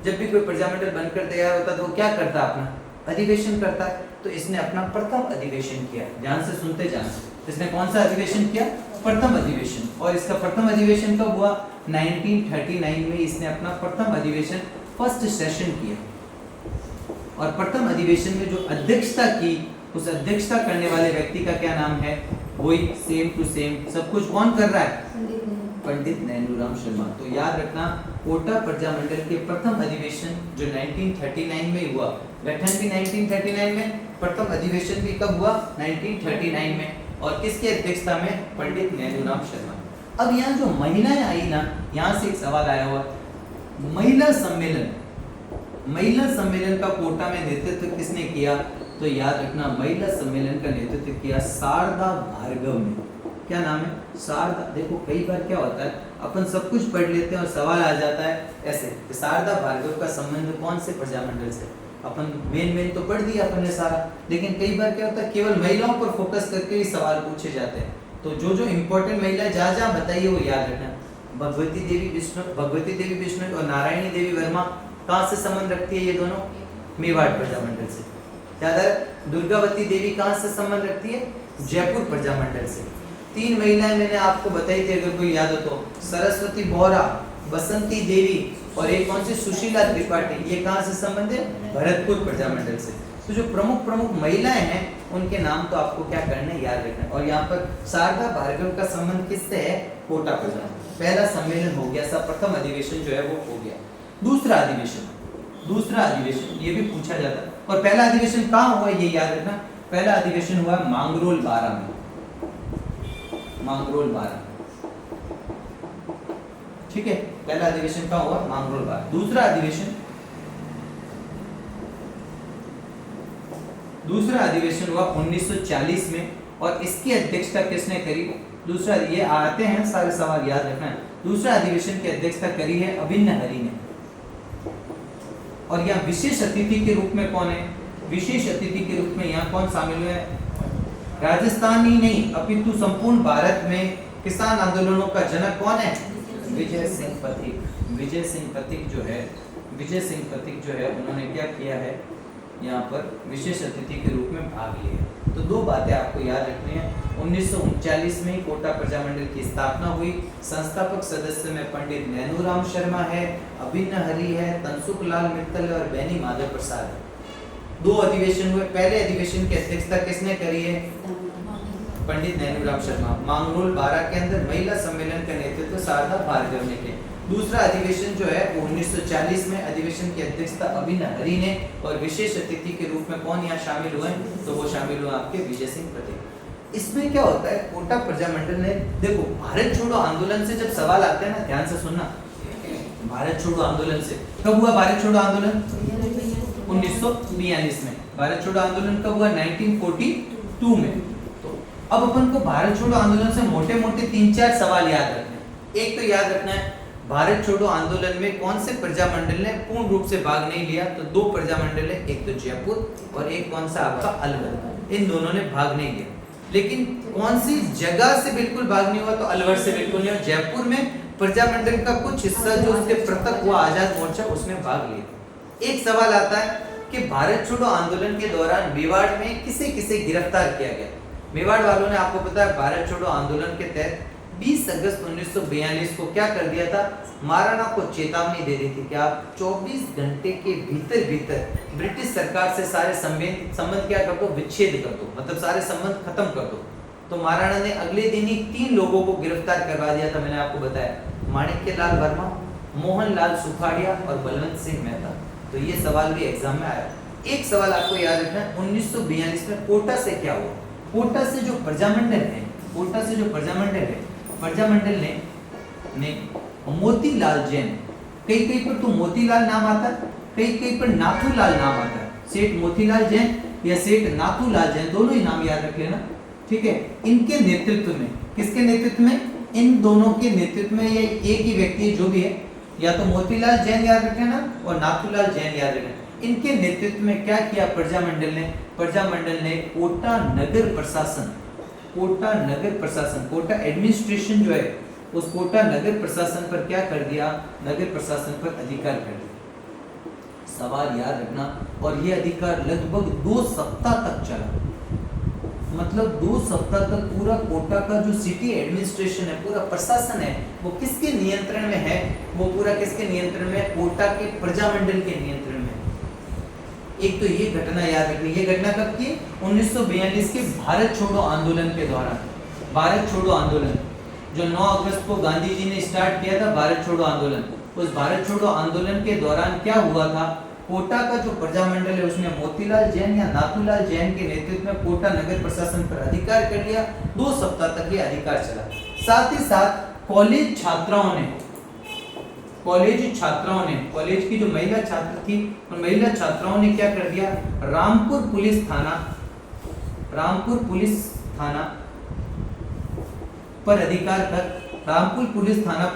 जब भी कोई प्रजामंडल बनकर तैयार होता तो वो क्या करता, अपना अधिवेशन करता है। तो इसने अपना प्रथम अधिवेशन किया। ध्यान से सुनते जाना, इसने कौन सा अधिवेशन किया, प्रथम अधिवेशन। और इसका प्रथम अधिवेशन कब हुआ, 1939 में इसने अपना प्रथम अधिवेशन फर्स्ट सेशन किया। और प्रथम अधिवेशन में जो अध्यक्षता की, उस अध्यक्षता करने वाले व्यक्ति का क्या नाम है, वही सेम टू सेम सब कुछ कौन कर रहा है, पंडित नैनूराम शर्मा। तो याद रखना, कोटा प्रजामंडल के प्रथम अधिवेशन जो 1939 में हुआ, गठन भी 1939 में, प्रथम अधिवेशन भी कब हुआ, 1939 में। और किसकी अध्यक्षता में, पंडित नैनूराम शर्मा। अब यहाँ जो महिलाएं आई ना, यहाँ से एक सवाल आया हुआ, महिला सम्मेलन, महिला सम्मेलन का कोटा में नेतृत्व किसने किया, तो याद रखना महिला सम्मेलन का नेतृत्व किया शारदा भार्गव ने। क्या नाम है, शारदा। देखो कई बार क्या होता है, अपन सब कुछ पढ़ लेते हैं और सवाल आ जाता है ऐसे, शारदा भार्गव का संबंध कौन से प्रजामंडल से, अपन मेन तो पढ़ दिया अपन ने सारा, लेकिन कई बार क्या होता है केवल महिलाओं पर फोकस करके ही सवाल पूछे जाते हैं। तो जो इंपॉर्टेंट महिला जहाँ जहाँ बताइए वो याद रखना। भगवती देवी बिश्नोई और नारायणी देवी वर्मा कहाँ से संबंध रखती है, ये दोनों मेवाड़ प्रजामंडल से। याद है, दुर्गावती देवी कहाँ से संबंध रखती है, जयपुर प्रजामंडल से। 3 महिलाएं मैंने आपको बताई थी, अगर कोई याद हो तो, सरस्वती बोहरा, बसंती देवी और एक कौन सी, सुशीला त्रिपाठी। ये कहाँ से संबंध है, भरतपुर प्रजामंडल से। तो जो प्रमुख महिलाएं हैं उनके नाम तो आपको क्या करना है, याद रखना है। और यहाँ पर शारदा भार्गव का संबंध किससे है, कोटा प्रजामंडल। पहला सम्मेलन हो गया, सब प्रथम अधिवेशन जो है वो हो गया। दूसरा अधिवेशन ये भी पूछा जाता है। और पहला अधिवेशन कहाँ हुआ, ये याद रखना, पहला अधिवेशन हुआ मांगरोल बारा में, मांगरोल बारा, ठीक है। पहला अधिवेशन कहाँ हुआ, मांगरोल बारा। दूसरा अधिवेशन हुआ 1940 में, और इसकी अध्यक्षता किसने करी, दूसरा, ये आते हैं सारे सवाल याद रखना है। दूसरा अधिवेशन की अध्यक्षता करी है अभिन्न हरि ने। और यहाँ विशेष अतिथि के रूप में कौन है, विशेष अतिथि के रूप में यहाँ कौन शामिल हुए, राजस्थान ही नहीं अपितु संपूर्ण भारत में किसान आंदोलनों का जनक कौन है, विजय सिंह पथिक। विजय सिंह पथिक जो है उन्होंने क्या किया है, यहाँ पर विशेष अतिथि के रूप में भाग लिया। तो 2 बातें आपको याद रखनी है। 1939 में कोटा प्रजामंडल की स्थापना हुई। संस्थापक सदस्य में पंडित नैनूराम शर्मा है, अभिन्न हरि है, तनसुखलाल मित्तल और बैनी माधव प्रसाद है। 2 अधिवेशन हुए। पहले अधिवेशन की अध्यक्षता किसने करी है, पंडित नैनूराम शर्मा। मांगरोल बारा के अंदर महिला सम्मेलन का नेतृत्व शारदा भार्गव ने किया। दूसरा अधिवेशन जो है वो 1940 में, अधिवेशन की अध्यक्षता अभिन्न हरि ने, और विशेष अतिथि के रूप में कौन यहाँ शामिल हुए, तो वो शामिल हुए आपके विजय सिंह पथिक। इसमें क्या होता है, कोटा प्रजामंडल ने, देखो भारत छोड़ो आंदोलन से जब सवाल आते हैं ना, ध्यान से सुनना, भारत छोड़ो आंदोलन से कब हुआ, भारत छोड़ो आंदोलन 1942 में। भारत छोड़ो आंदोलन कब हुआ, 1942 में। तो अब अपन को भारत छोड़ो आंदोलन से मोटे मोटे 3-4 सवाल याद रखने हैं। एक तो याद रखना है, भारत छोड़ो आंदोलन में कौन से प्रजामंडल ने पूर्ण रूप से भाग नहीं लिया, तो 2 प्रजामंडल है, एक तो जयपुर और एक कौन सा आपका अलवर। इन दोनों ने भाग नहीं लिया। लेकिन कौन सी जगह से बिल्कुल भाग नहीं हुआ, तो अलवर से बिल्कुल नहीं हुआ। जयपुर में प्रजामंडल का कुछ हिस्सा जो उसके पृथक हुआ आजाद मोर्चा, उसमें भाग लिया। एक सवाल आता है कि भारत छोड़ो आंदोलन के दौरान मेवाड़ में किसे किसे गिरफ्तार किया गया। मेवाड़ वालों ने, आपको पता है, भारत छोड़ो आंदोलन के तहत 20 अगस्त 1942 को क्या कर दिया था, महाराणा को चेतावनी दे दी थी कि आप 24 घंटे के भीतर ब्रिटिश सरकार से सारे संबंध क्या कर दो, विच्छेद कर दो, मतलब सारे संबंध खत्म कर दो। तो महाराणा ने अगले दिन ही 3 लोगों को गिरफ्तार करवा दिया था। मैंने आपको बताया, माणिक्यलाल वर्मा, मोहनलाल सुखाड़िया और बलवंत सिंह मेहता। तो ये सवाल भी एग्जाम में आया। एक सवाल आपको याद रखना है, 1942 में कोटा से क्या हुआ। कोटा से जो प्रजामंडल है, प्रजामंडल ने मोतीलाल जैन, कई पर तो मोतीलाल नाम आता है, कई पर नाथूलाल नाम आता है। सेठ मोतीलाल जैन या सेठ नाथूलाल जैन, दोनों ही नाम याद रख लेना, ठीक है। इनके नेतृत्व में, किसके नेतृत्व में, इन दोनों के नेतृत्व में, ये एक ही व्यक्ति जो भी है, या तो मोतीलाल जैन याद रखना और नाथूलाल जैन याद रखना। इनके नेतृत्व में क्या किया प्रजामंडल ने? प्रजामंडल ने कोटा नगर प्रशासन, कोटा एडमिनिस्ट्रेशन जो है उस कोटा नगर प्रशासन पर क्या कर दिया? नगर प्रशासन पर अधिकार कर दिया। सवाल याद रखना, और ये अधिकार लगभग 2 सप्ताह तक चला। मतलब 2 सप्ताह तक पूरा कोटा का जो सिटी एडमिनिस्ट्रेशन है, पूरा प्रशासन है, वो किसके नियंत्रण में है? वो पूरा किसके नियंत्रण में है? कोटा के प्रजामंडल के नियंत्रण में। एक तो ये घटना याद रखनी। ये घटना कब की? 1942 के भारत छोड़ो आंदोलन के दौरान। भारत छोड़ो आंदोलन जो 9 अगस्त को गांधी जी ने स्टार्ट किया था, भारत छोड़ो आंदोलन। उस भारत छोड़ो आंदोलन के दौरान क्या हुआ था? कोटा का जो प्रजामंडल है उसने मोतीलाल जैन या नाथूलाल जैन के नेतृत्व में कोटा नगर प्रशासन पर अधिकार कर लिया। 2 सप्ताह तक ये अधिकार चला। साथ ही साथ कॉलेज छात्राओं ने, कॉलेज की जो महिला छात्र थी, उन महिला छात्राओं ने क्या कर दिया? रामपुर पुलिस थाना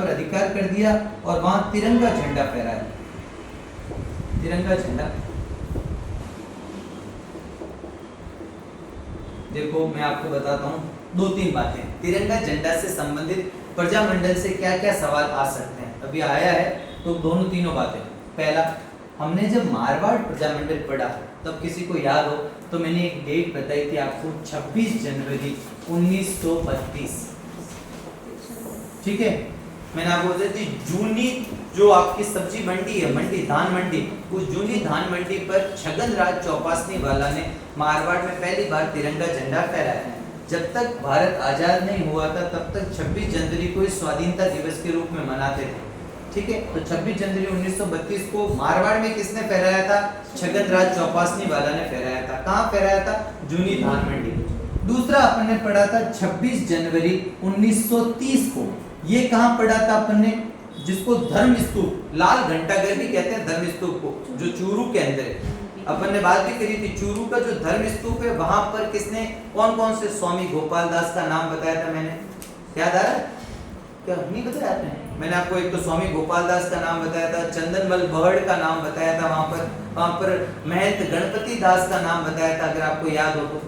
पर अधिकार कर दिया और वहां तिरंगा झंडा फहराया। तिरंगा झंडा, देखो मैं आपको बताता हूँ 2-3 बातें। तिरंगा झंडा से संबंधित प्रजामंडल से क्या क्या सवाल आ सकते हैं, अभी आया है तो तीनों बातें। पहला, हमने जब मारवाड़ प्रजामंडल पढ़ा तब किसी को याद हो तो मैंने एक डेट बताई थी आपको, 26 जनवरी 1932। ठीक है, मैंने आपको बताई थी जूनी जो आपकी सब्जी मंडी है, धान मंडी, उस जूनी धान मंडी पर छगन राज चौपासनी वाला ने मारवाड़ में पहली बार तिरंगा झंडा फहराया। जब तक भारत आजाद नहीं हुआ था तब तक 26 जनवरी को स्वाधीनता दिवस के रूप में मनाते थे। ठीक है, तो 26 जनवरी 1932 को मारवाड़ में किसने फहराया था? छगन राज चौपासनी वाला ने फहराया था। कहाँ फहराया था? जूनी धान मंडी। दूसरा अपन ने पढ़ा था 26 जनवरी 1930 को। ये कहाँ पढ़ा था अपन ने? जिसको धर्म स्तूप, लाल घंटाघर भी कहते हैं धर्म स्तूप को, जो चूरू के अंदर है। अपन ने बात भी करी थी, चूरू का जो धर्म स्तूप है वहां पर किसने, कौन कौन से स्वामी गोपाल दास का नाम बताया था मैंने? याद आ रहा है? क्या नहीं बताया आपने? मैंने आपको एक तो स्वामी गोपाल दास का नाम बताया था, चंदनमल बहड़ का नाम बताया था, वहां पर महंत गणपति दास का नाम बताया था, अगर आपको याद हो तो।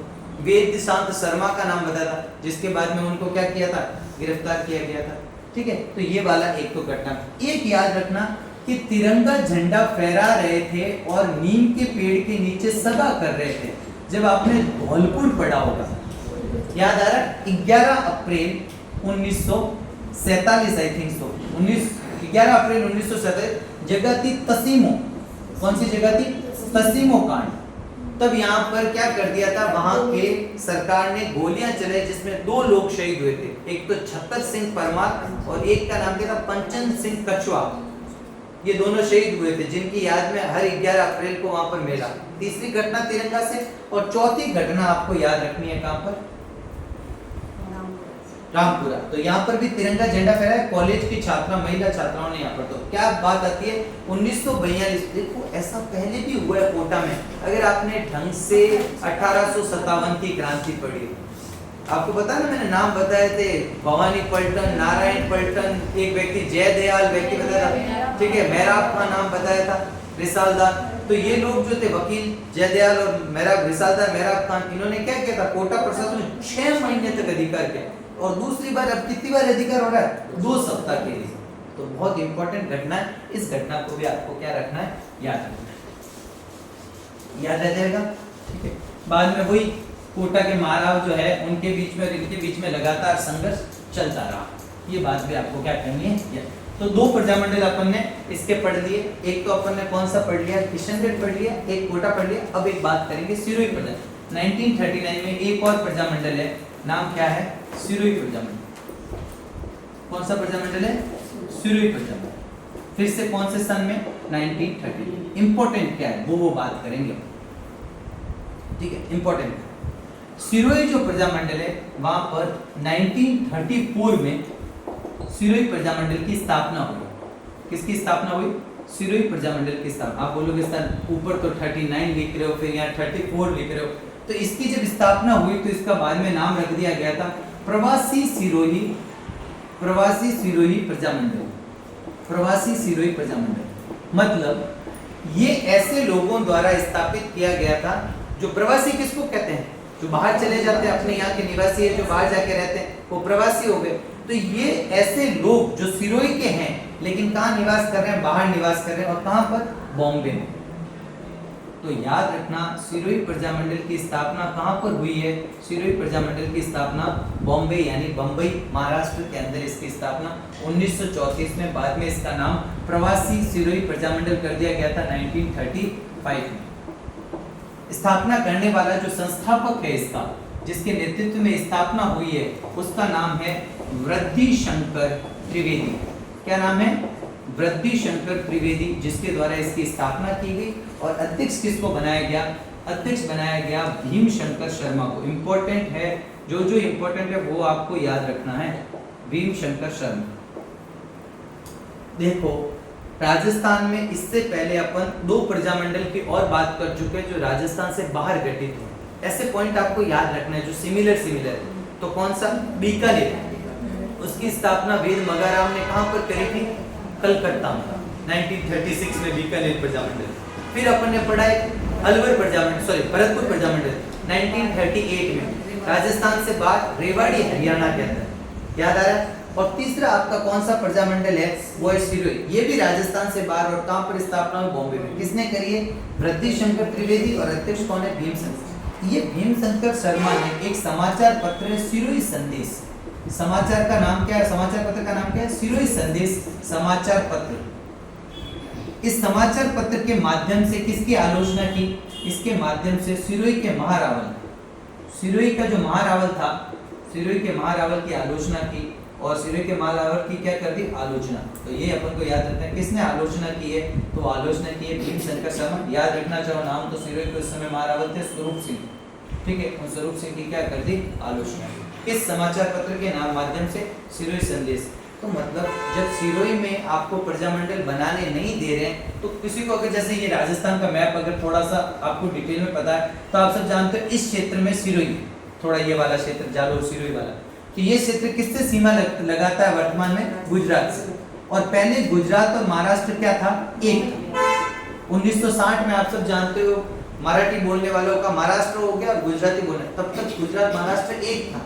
वेद शांत शर्मा का नाम बताया था, जिसके बाद में उनको क्या किया था? गिरफ्तार किया गया था। ठीक है, तो ये वाला एक तो घटना। एक याद रखना कि तिरंगा झंडा फहरा रहे थे और नीम के पेड़ के नीचे सभा कर रहे थे। जब आपने धौलपुर पढ़ा होगा, याद आ रहा? 11 अप्रैल 1947 आई थिंक सो, 11 अप्रैल 1947 जगह थी तसीमो। कौन सी जगह थी? तसीमो कांड। तब यहाँ पर क्या कर दिया था, वहां के सरकार ने गोलियां चलाई जिसमें 2 लोग शहीद हुए थे। एक तो छतर सिंह परमार और एक का नाम क्या था? पंचन सिंह कछुआ। ये दोनों शहीद हुए थे, जिनकी याद में हर 11 अप्रैल को वहां पर मेला। तीसरी घटना तिरंगा से, और चौथी घटना आपको याद रखनी है कहां पर? रामपुरा। तो यहाँ पर भी तिरंगा झंडा फहराया कॉलेज की छात्रा, महिला छात्राओं ने यहाँ पर। तो क्या बात आती है? 1942। देखो ऐसा पहले भी हुआ है कोटा में, अगर आपने ढंग से 1857 की क्रांति पढ़ी। आपको पता है ना, मैंने नाम बताए थे, भवानी पलटन, नारायण पलटन, एक व्यक्ति जयदयाल व्यक्ति बताया था, ठीक है, मेहराब का नाम बताया था, रिसालदार। तो ये लोग जो थे वकील जयदयाल और मेहराब, रिसालदार मेहराब खान, इन्होंने क्या किया था? कोटा प्रशासन में 6 महीने तक अधिकार किया। और दूसरी बार अब कितनी बार अधिकार हो रहा है? 2 सप्ताह के लिए। तो बहुत इंपॉर्टेंट घटना है, इस घटना को भी आपको क्या रखना है? याद रखना है, याद रह जाएगा। ठीक है, बाद में वही कोटा के महाराव जो है उनके बीच में और इनके बीच में लगातार संघर्ष चलता रहा। ये बात भी आपको क्या करनी है? तो 2 प्रजामंडल अपन ने इसके पढ़ लिए। एक तो अपन ने कौन सा पढ़ लिया? किशनगढ़ पढ़ लिया, एक कोटा पढ़ लिया। अब एक बात करेंगे सिरोही प्रजामंडल। 1939 में एक और प्रजामंडल है, नाम क्या है? सिरोही प्रजामंडल। कौन सा प्रजामंडल है? सिरोही प्रजामंडल। फिर से कौन से सन में? 1930। इंपॉर्टेंट क्या है वो बात करेंगे। ठीक है, इंपॉर्टेंट सिरोही जो प्रजामंडल है वहां पर 1934 में सिरोही प्रजामंडल की स्थापना हुई। किसकी स्थापना हुई? सिरोही प्रजामंडल की स्थापना। आप बोलोगे सर ऊपर तो 39 लिख रहे हो, फिर यहाँ 34 लिख रहे हो। तो इसकी जब स्थापना हुई तो इसका बाद में नाम रख दिया गया था प्रवासी सिरोही प्रजामंडल। प्रवासी सिरोही प्रजामंडल मतलब ये ऐसे लोगों द्वारा स्थापित किया गया था। जो प्रवासी किसको कहते हैं? जो बाहर चले जाते हैं, अपने यहाँ के निवासी है जो बाहर जाके रहते हैं वो प्रवासी हो गए। तो ये ऐसे लोग जो सिरोही के हैं लेकिन कहाँ निवास कर रहे हैं? बाहर निवास कर रहे हैं। और कहाँ पर? बॉम्बे में। तो याद रखना सिरोही प्रजामंडल की स्थापना कहाँ पर हुई है? सिरोही प्रजामंडल की स्थापना बॉम्बे यानी बम्बई महाराष्ट्र के अंदर इसकी स्थापना 1934 में। बाद में इसका नाम प्रवासी सिरोही प्रजामंडल कर दिया गया था 1935 में। स्थापना करने वाला जो संस्थापक है इसका, जिसके नेतृत्व में स्थापना हुई है, उसका नाम है वृद्धि शंकर त्रिवेदी। क्या नाम है? वृद्धि शंकर त्रिवेदी, जिसके द्वारा इसकी स्थापना की गई। और अध्यक्ष किसको बनाया गया? अध्यक्ष बनाया गया भीम शंकर शर्मा को। इंपॉर्टेंट है, जो जो इंपॉर्टेंट है वो आपको याद रखना है। भीम शंकर शर्मा। देखो राजस्थान में इससे पहले अपन दो प्रजामंडल की और बात कर चुके हैं जो राजस्थान से बाहर गठित हुए। ऐसे पॉइंट आपको याद रखना है जो सिमिलर है। तो कौन सा? बीकानेर। उसकी स्थापना वेद मगाराम ने कहां पर करी थी? कलकत्ता में 1936 में बीकानेर प्रजामंडल। फिर अपन ने पढ़ा है अलवर प्रजामंडल, सॉरी भरतपुर प्रजामंडल 1938 में राजस्थान से बाहर रेवाड़ी हरियाणा के अंदर। याद आ रहा है? और तीसरा आपका कौन सा प्रजामंडल है? वो है सिरोही। ये भी राजस्थान से बाहर। और कहां पर स्थापना हुई? बॉम्बे में। किसने करी है? वृद्धि शंकर त्रिवेदी। और अध्यक्ष कौन है? भीम शंकर। ये भीम शंकर शर्मा ने एक समाचार पत्र है सिरोही संदेश। समाचार का नाम क्या है? समाचार पत्र का नाम क्या है? सिरोही संदेश समाचार पत्र। इस समाचार पत्र के माध्यम से किसकी आलोचना की? इसके माध्यम से सिरोही के महारावल, सिरोही का जो महारावल था, सिरोही के महारावल की आलोचना की। और सिरोही के महारावल की क्या कर दी? आलोचना। तो ये अपन को याद रखना है किसने आलोचना की है? तो आलोचना की है भीम शंकर शर्मा। याद रखना चाहो नाम तो सिरोही के उस समय महारावल थे स्वरूप सिंह। ठीक है, उन स्वरूप सिंह की क्या कर दी? आलोचना। किस समाचार पत्र के नाम माध्यम से? सिरोही संदेश। तो मतलब जब सिरोही में आपको प्रजामंडल बनाने नहीं दे रहे हैं तो किसी को अगर जैसे ये राजस्थान का मैप अगर थोड़ा सा आपको डिटेल में पता है तो आप सब जानते हो इस क्षेत्र में सिरोही, थोड़ा ये वाला क्षेत्र जालोर सिरोही वाला, तो ये क्षेत्र किससे सीमा लगाता है वर्तमान में? गुजरात से। और पहले गुजरात और महाराष्ट्र क्या था? एक। 1960 में आप सब जानते हो मराठी बोलने वालों का महाराष्ट्र हो गया और गुजराती बोलने, तब तक गुजरात महाराष्ट्र एक था।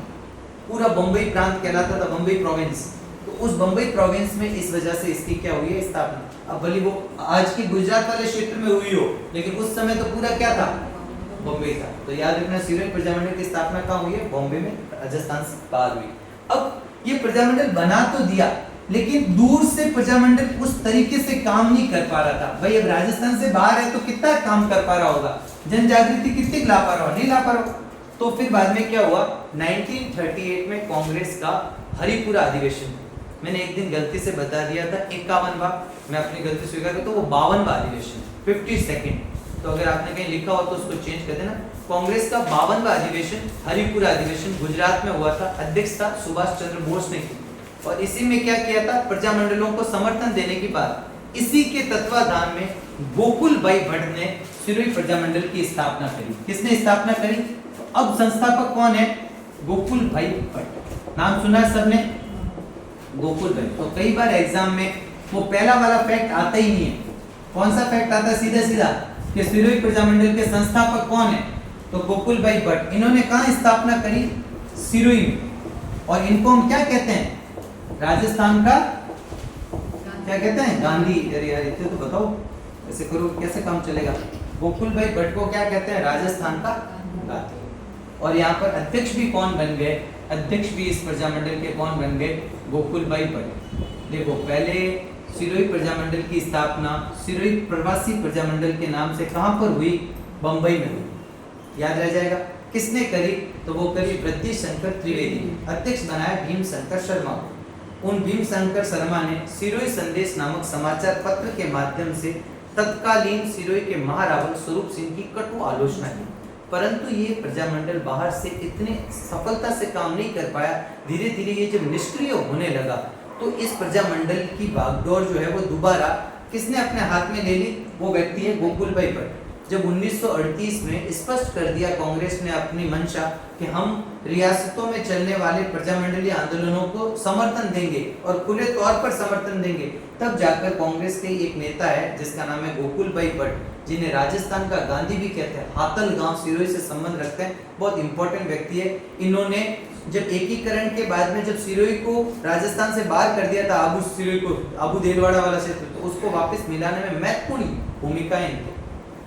पूरा बम्बई प्रांत कहलाता था, बम्बई प्रोविंस। तो उस बम्बई प्रोविंस में इस वजह से इसकी क्या हुई है? स्थापना। अब भले वो आज की गुजरात वाले क्षेत्र में हुई हो लेकिन उस समय तो पूरा क्या था? बॉम्बे था। तो याद रखना सिरोही प्रजामंडल की स्थापना कहाँ हुई है? बॉम्बे में, राजस्थान से बाहर हुई। अब ये प्रजामंडल बना तो दिया लेकिन दूर से प्रजामंडल उस तरीके से काम नहीं कर पा रहा था। भाई अब राजस्थान से बाहर है तो कितना काम कर पा रहा होगा? जन जागृति कितनी ला पा रहा हो? नहीं ला पा रहा हो। तो फिर बाद में क्या हुआ? 1938 में कांग्रेस का हरिपुरा अधिवेशन, मैंने एक दिन गलती से बता दिया था 51वां, मैं अपनी गलती स्वीकार करता हूं, तो वो 52वां अधिवेशन 52nd। तो अगर आपने कहीं लिखा हो तो उसको चेंज कर देना। कांग्रेस का 52वां अधिवेशन हरिपुरा अधिवेशन गुजरात में हुआ था। अध्यक्ष था सुभाष चंद्र बोस ने की। और इसी में क्या किया था? प्रजामंडलों को समर्थन देने की बात। इसी के तत्वाधान में गोकुल भाई भट्ट ने सिरोही प्रजामंडल की स्थापना करी। किसने स्थापना करी? अब संस्थापक कौन है? गोकुल भाई भट्ट। नाम सुना है सबने? गोकुल भाई। तो कई बार एग्जाम में वो पहला वाला फैक्ट आता ही नहीं है। कौन सा फैक्ट आता है? सीधा सीधा कि सिरोही प्रजामंडल के संस्थापक कौन है? तो गोकुल भाई भट्ट। इन्होंने कहाँ स्थापना करी? सिरोही में। और इनको हम क्या कहते हैं? राजस्थान का क्या कहते हैं? गांधी। अरे यार इतने तो बताओ, ऐसे करो कैसे काम चलेगा? गोकुल भाई भट्ट को क्या कहते हैं? राजस्थान का गांधी। और यहाँ पर अध्यक्ष भी कौन बन गए? अध्यक्ष भी इस प्रजामंडल के कौन बन गए? गोकुल भाई भट्ट। देखो पहले सिरोही प्रजामंडल की स्थापना सिरोही प्रवासी प्रजामंडल के नाम से कहां पर हुई? बंबई में हुई। याद रह जाएगा। किसने करी? तो वो करी वृद्धि शंकर त्रिवेदी। अध्यक्ष बनाया भीम शंकर शर्मा को। उन भीम शंकर शर्मा ने सिरोही संदेश नामक समाचार पत्र के माध्यम से तत्कालीन सिरोही के महारावल स्वरूप सिंह की कटु आलोचना की। परंतु ये प्रजामंडल बाहर से इतने सफलता से काम नहीं कर पाया। धीरे धीरे ये जब निष्क्रिय होने लगा तो इस प्रजामंडल की बागडोर जो है वो दोबारा किसने अपने हाथ में ले ली? वो व्यक्ति है गोकुल भाई भट्ट। जब 1938 में स्पष्ट कर दिया कांग्रेस ने अपनी मंशा कि हम रियासतों में चलने वाले प्रजामंडलीय आंदोलनों को समर्थन देंगे और खुले तौर पर समर्थन देंगे, तब जाकर कांग्रेस के एक नेता है जिसका नाम है गोकुल भाई भट्ट, जिन्हें राजस्थान का गांधी भी कहते हैं, हातल गांव सिरोही से संबंध रखते हैं, बहुत इंपॉर्टेंट व्यक्ति है। इन्होंने जब एकीकरण के बाद में जब सिरोही को राजस्थान से बाहर कर दिया था, सिरोही को अबू देलवाड़ा वाला क्षेत्र, तो उसको वापस मिलाने में महत्वपूर्ण भूमिकाएं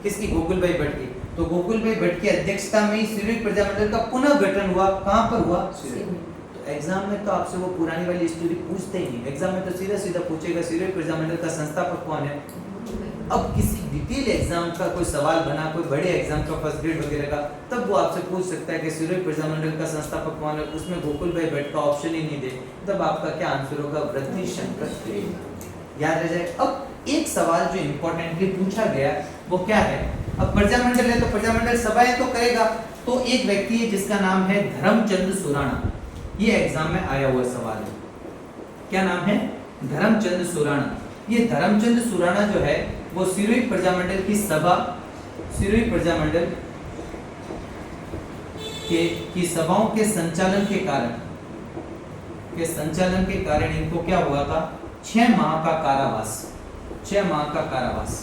किसकी? गोकुल भाई भट्ट की। तो गोकुल भाई भट्ट की अध्यक्षता में सिरोही प्रजामंडल का पुनः गठन हुआ। कहां पर हुआ? सिरोही। तो एग्जाम में तो आपसे वो पुरानी वाली स्टोरी पूछते ही नहीं, एग्जाम में तो सीधा सीधा पूछेगा सिरोही प्रजामंडल का संस्थापक कौन है। अब किसी डिटेल एग्जाम का कोई सवाल बना, कोई बड़े एग्जाम का फर्स्ट ग्रेड वगैरह का, तब वो आपसे पूछ सकता है कि सिरोही प्रजामंडल का संस्थापक कौन है, उसमें गोकुल भाई भट्ट का ऑप्शन ही नहीं दे, तब आपका क्या आंसर होगा? वृद्धि शंकर त्रिवेदी। याद रह जाए। अब एक सवाल जो इंपॉर्टेंटली पूछा गया वो क्या है? अब प्रजामंडल है तो प्रजामंडल सभाएं तो करेगा, तो एक व्यक्ति है जिसका नाम है धर्मचंद सुराणा, ये एग्जाम में आया हुआ सवाल है। क्या नाम है? धर्मचंद सुराणा। ये धर्मचंद सुराणा जो है वो सिरोही प्रजामंडल की सभा, सिरोही प्रजामंडल की सभाओं के संचालन के कारण इनको क्या हुआ था? 6 माह का कारावास। 6 माह का कारावास।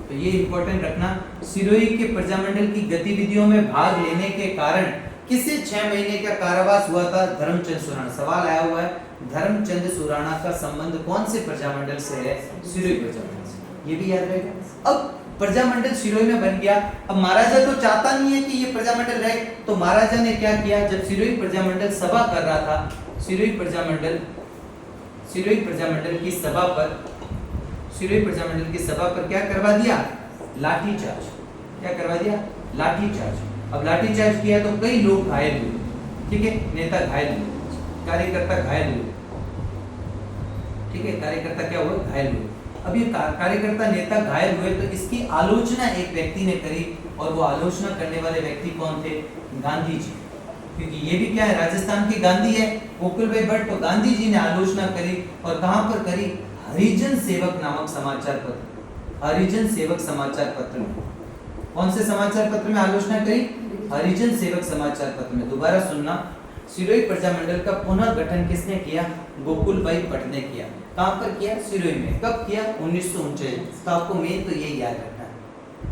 तो ये इंपॉर्टेंट रखना, सिरोही के प्रजामंडल की गतिविधियों में भाग लेने के कारण किसे 6 महीने का कारावास हुआ था? धर्मचंद सुराणा। सवाल आया हुआ है, धर्मचंद सुराणा का संबंध कौन से प्रजामंडल से है? सिरोही प्रजामंडल से। ये भी याद रहेगा। अब प्रजामंडल सिरोही में बन गया। अब महाराजा तो चाहता नहीं है कि ये प्रजामंडल रहे, तो महाराजा ने क्या किया? जब सिरोही प्रजामंडल सभा कर रहा था, सिरोही प्रजामंडल की सभा पर क्या करवा दिया? लाठीचार्ज। क्या करवा दिया? लाठीचार्ज। अब लाठीचार्ज किया तो कई लोग घायल हुए, ठीक है, नेता घायल हुए, कार्यकर्ता घायल हुए, ठीक है, कार्यकर्ता क्या हुए? घायल हुए। अब ये कार्यकर्ता नेता घायल हुए तो इसकी आलोचना एक व्यक्ति ने करी, और वो आलोचना करने वाले व्यक्ति कौन थे? गांधी जी। क्योंकि ये भी क्या है? राजस्थान के गांधी है गोकुल भाई भट्ट, तो गांधी जी ने आलोचना करी, और कहां पर करी? हरिजन सेवक नामक समाचार पत्र, हरिजन सेवक समाचार पत्र में। कौन से समाचार पत्र में आलोचना करी? हरिजन सेवक समाचार पत्र में। दोबारा सुनना, सिरोही प्रजामंडल का पुनः गठन किसने किया? गोकुल भाई भट्ट ने किया। कहां पर किया? सिरोही में। कब किया? 1939। तो आपको मेन तो यही याद रखना है।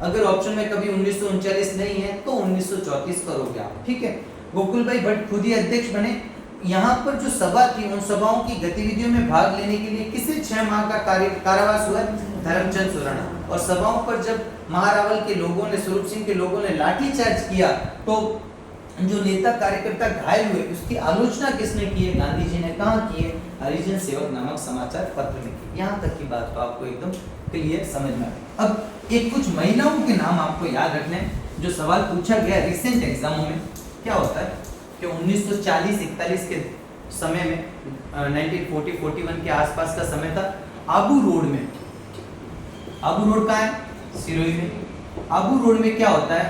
अगर ऑप्शन में कभी 1939 नहीं है तो 1934 करोगे आप, ठीक है। गोकुल भाई भट्ट खुद ही अध्यक्ष बने। यहाँ पर जो सभा थी, उन सभाओं की गतिविधियों में भाग लेने के लिए किसे 6 माह का कारावास हुआ? धर्मचंद सुराणा। और सभाओं पर जब महारावल के लोगों ने, स्वरूप सिंह के लोगों ने लाठीचार्ज किया, तो जो नेता कार्यकर्ता घायल हुए, उसकी आलोचना किसने की है? गांधी जी ने। कहां की है? हरिजन सेवक नामक समाचार पत्र में की। यहाँ तक की बात तो आपको एकदम क्लियर समझ में आ। अब एक कुछ महिलाओं के नाम आपको याद रखने, जो सवाल पूछा गया रिसेंट एग्जामों में। क्या होता है कि 1940-41 के समय में, 1940-41 के आसपास का समय था, आबू रोड में, आबू रोड कहाँ है? सिरोही में। आबू रोड में क्या होता है?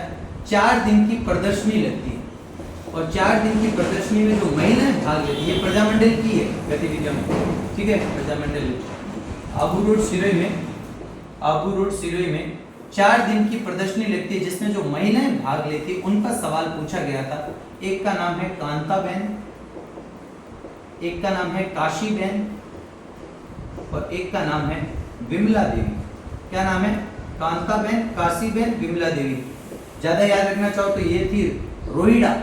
4 दिन की प्रदर्शनी लगती है, और 4 दिन की प्रदर्शनी में जो महिलाएं भाग लेती है, प्रजामंडल की है गतिविधियों में, ठीक है, प्रजामंडल। आबू रोड सिरोही में, आबू रोड सिरोही में 4 दिन की प्रदर्शनी लगती है, जिसमें जो महिलाएं भाग लेती है उनका सवाल पूछा गया था। एक का नाम है कांताबेन, एक का नाम है काशीबेन, और एक का नाम है विमला देवी। क्या नाम है? कांताबेन, काशीबेन, विमला देवी। ज्यादा याद रखना चाहो तो ये थी रोहिड़ा।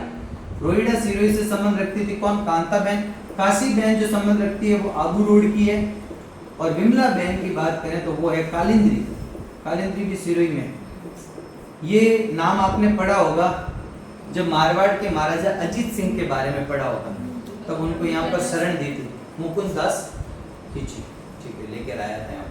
रोहिड़ा सिरोही से संबंध रखती थी। कौन? कांताबेन। काशीबेन जो संबंध रखती है वो आबू रोड की है, और विमला बहन की बात करें तो वो है कालिंद्री। कालिंद्री भी सिरोही में। ये नाम आपने पढ़ा होगा जब मारवाड़ के महाराजा अजीत सिंह के बारे में पढ़ा होगा, तब उनको यहाँ पर शरण दी थी मुकुंद दास खिची, ठीक है, लेकर आया था यहाँ।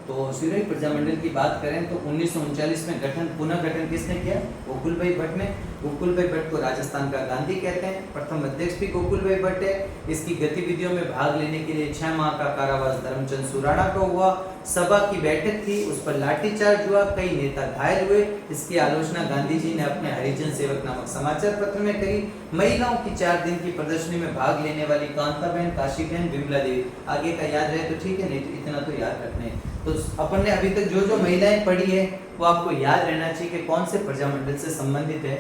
तो सिरोही प्रजामंडल की बात करें तो 1939 में गठन, पुनः गठन किसने किया? गोकुल भाई भट्ट ने। गोकुल भाई भट्ट को राजस्थान का गांधी कहते हैं। प्रथम अध्यक्ष भी गोकुल भाई भट्ट है। इसकी गतिविधियों में भाग लेने के लिए 6 माह का कारावास धर्मचंद सुराणा को हुआ। सभा की बैठक थी, उस पर लाठीचार्ज हुआ, कई नेता घायल हुए। इसकी आलोचना गांधी जी ने अपने हरिजन सेवक नामक समाचार पत्र में करी। महिलाओं की 4 दिन की प्रदर्शनी में भाग लेने वाली कांताबेन, काशीबेन, विमला देवी। आगे का याद रहे तो ठीक है, नहीं तो इतना तो याद रखने। तो अपन ने अभी तक जो जो महिलाएं पढ़ी है वो आपको याद रहना चाहिए कि कौन से प्रजामंडल से संबंधित है।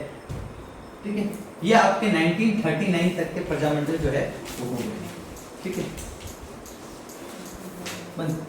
ठीक है, ये आपके 1939 तक के प्रजामंडल जो है वो हो गए। ठीक है, बंद।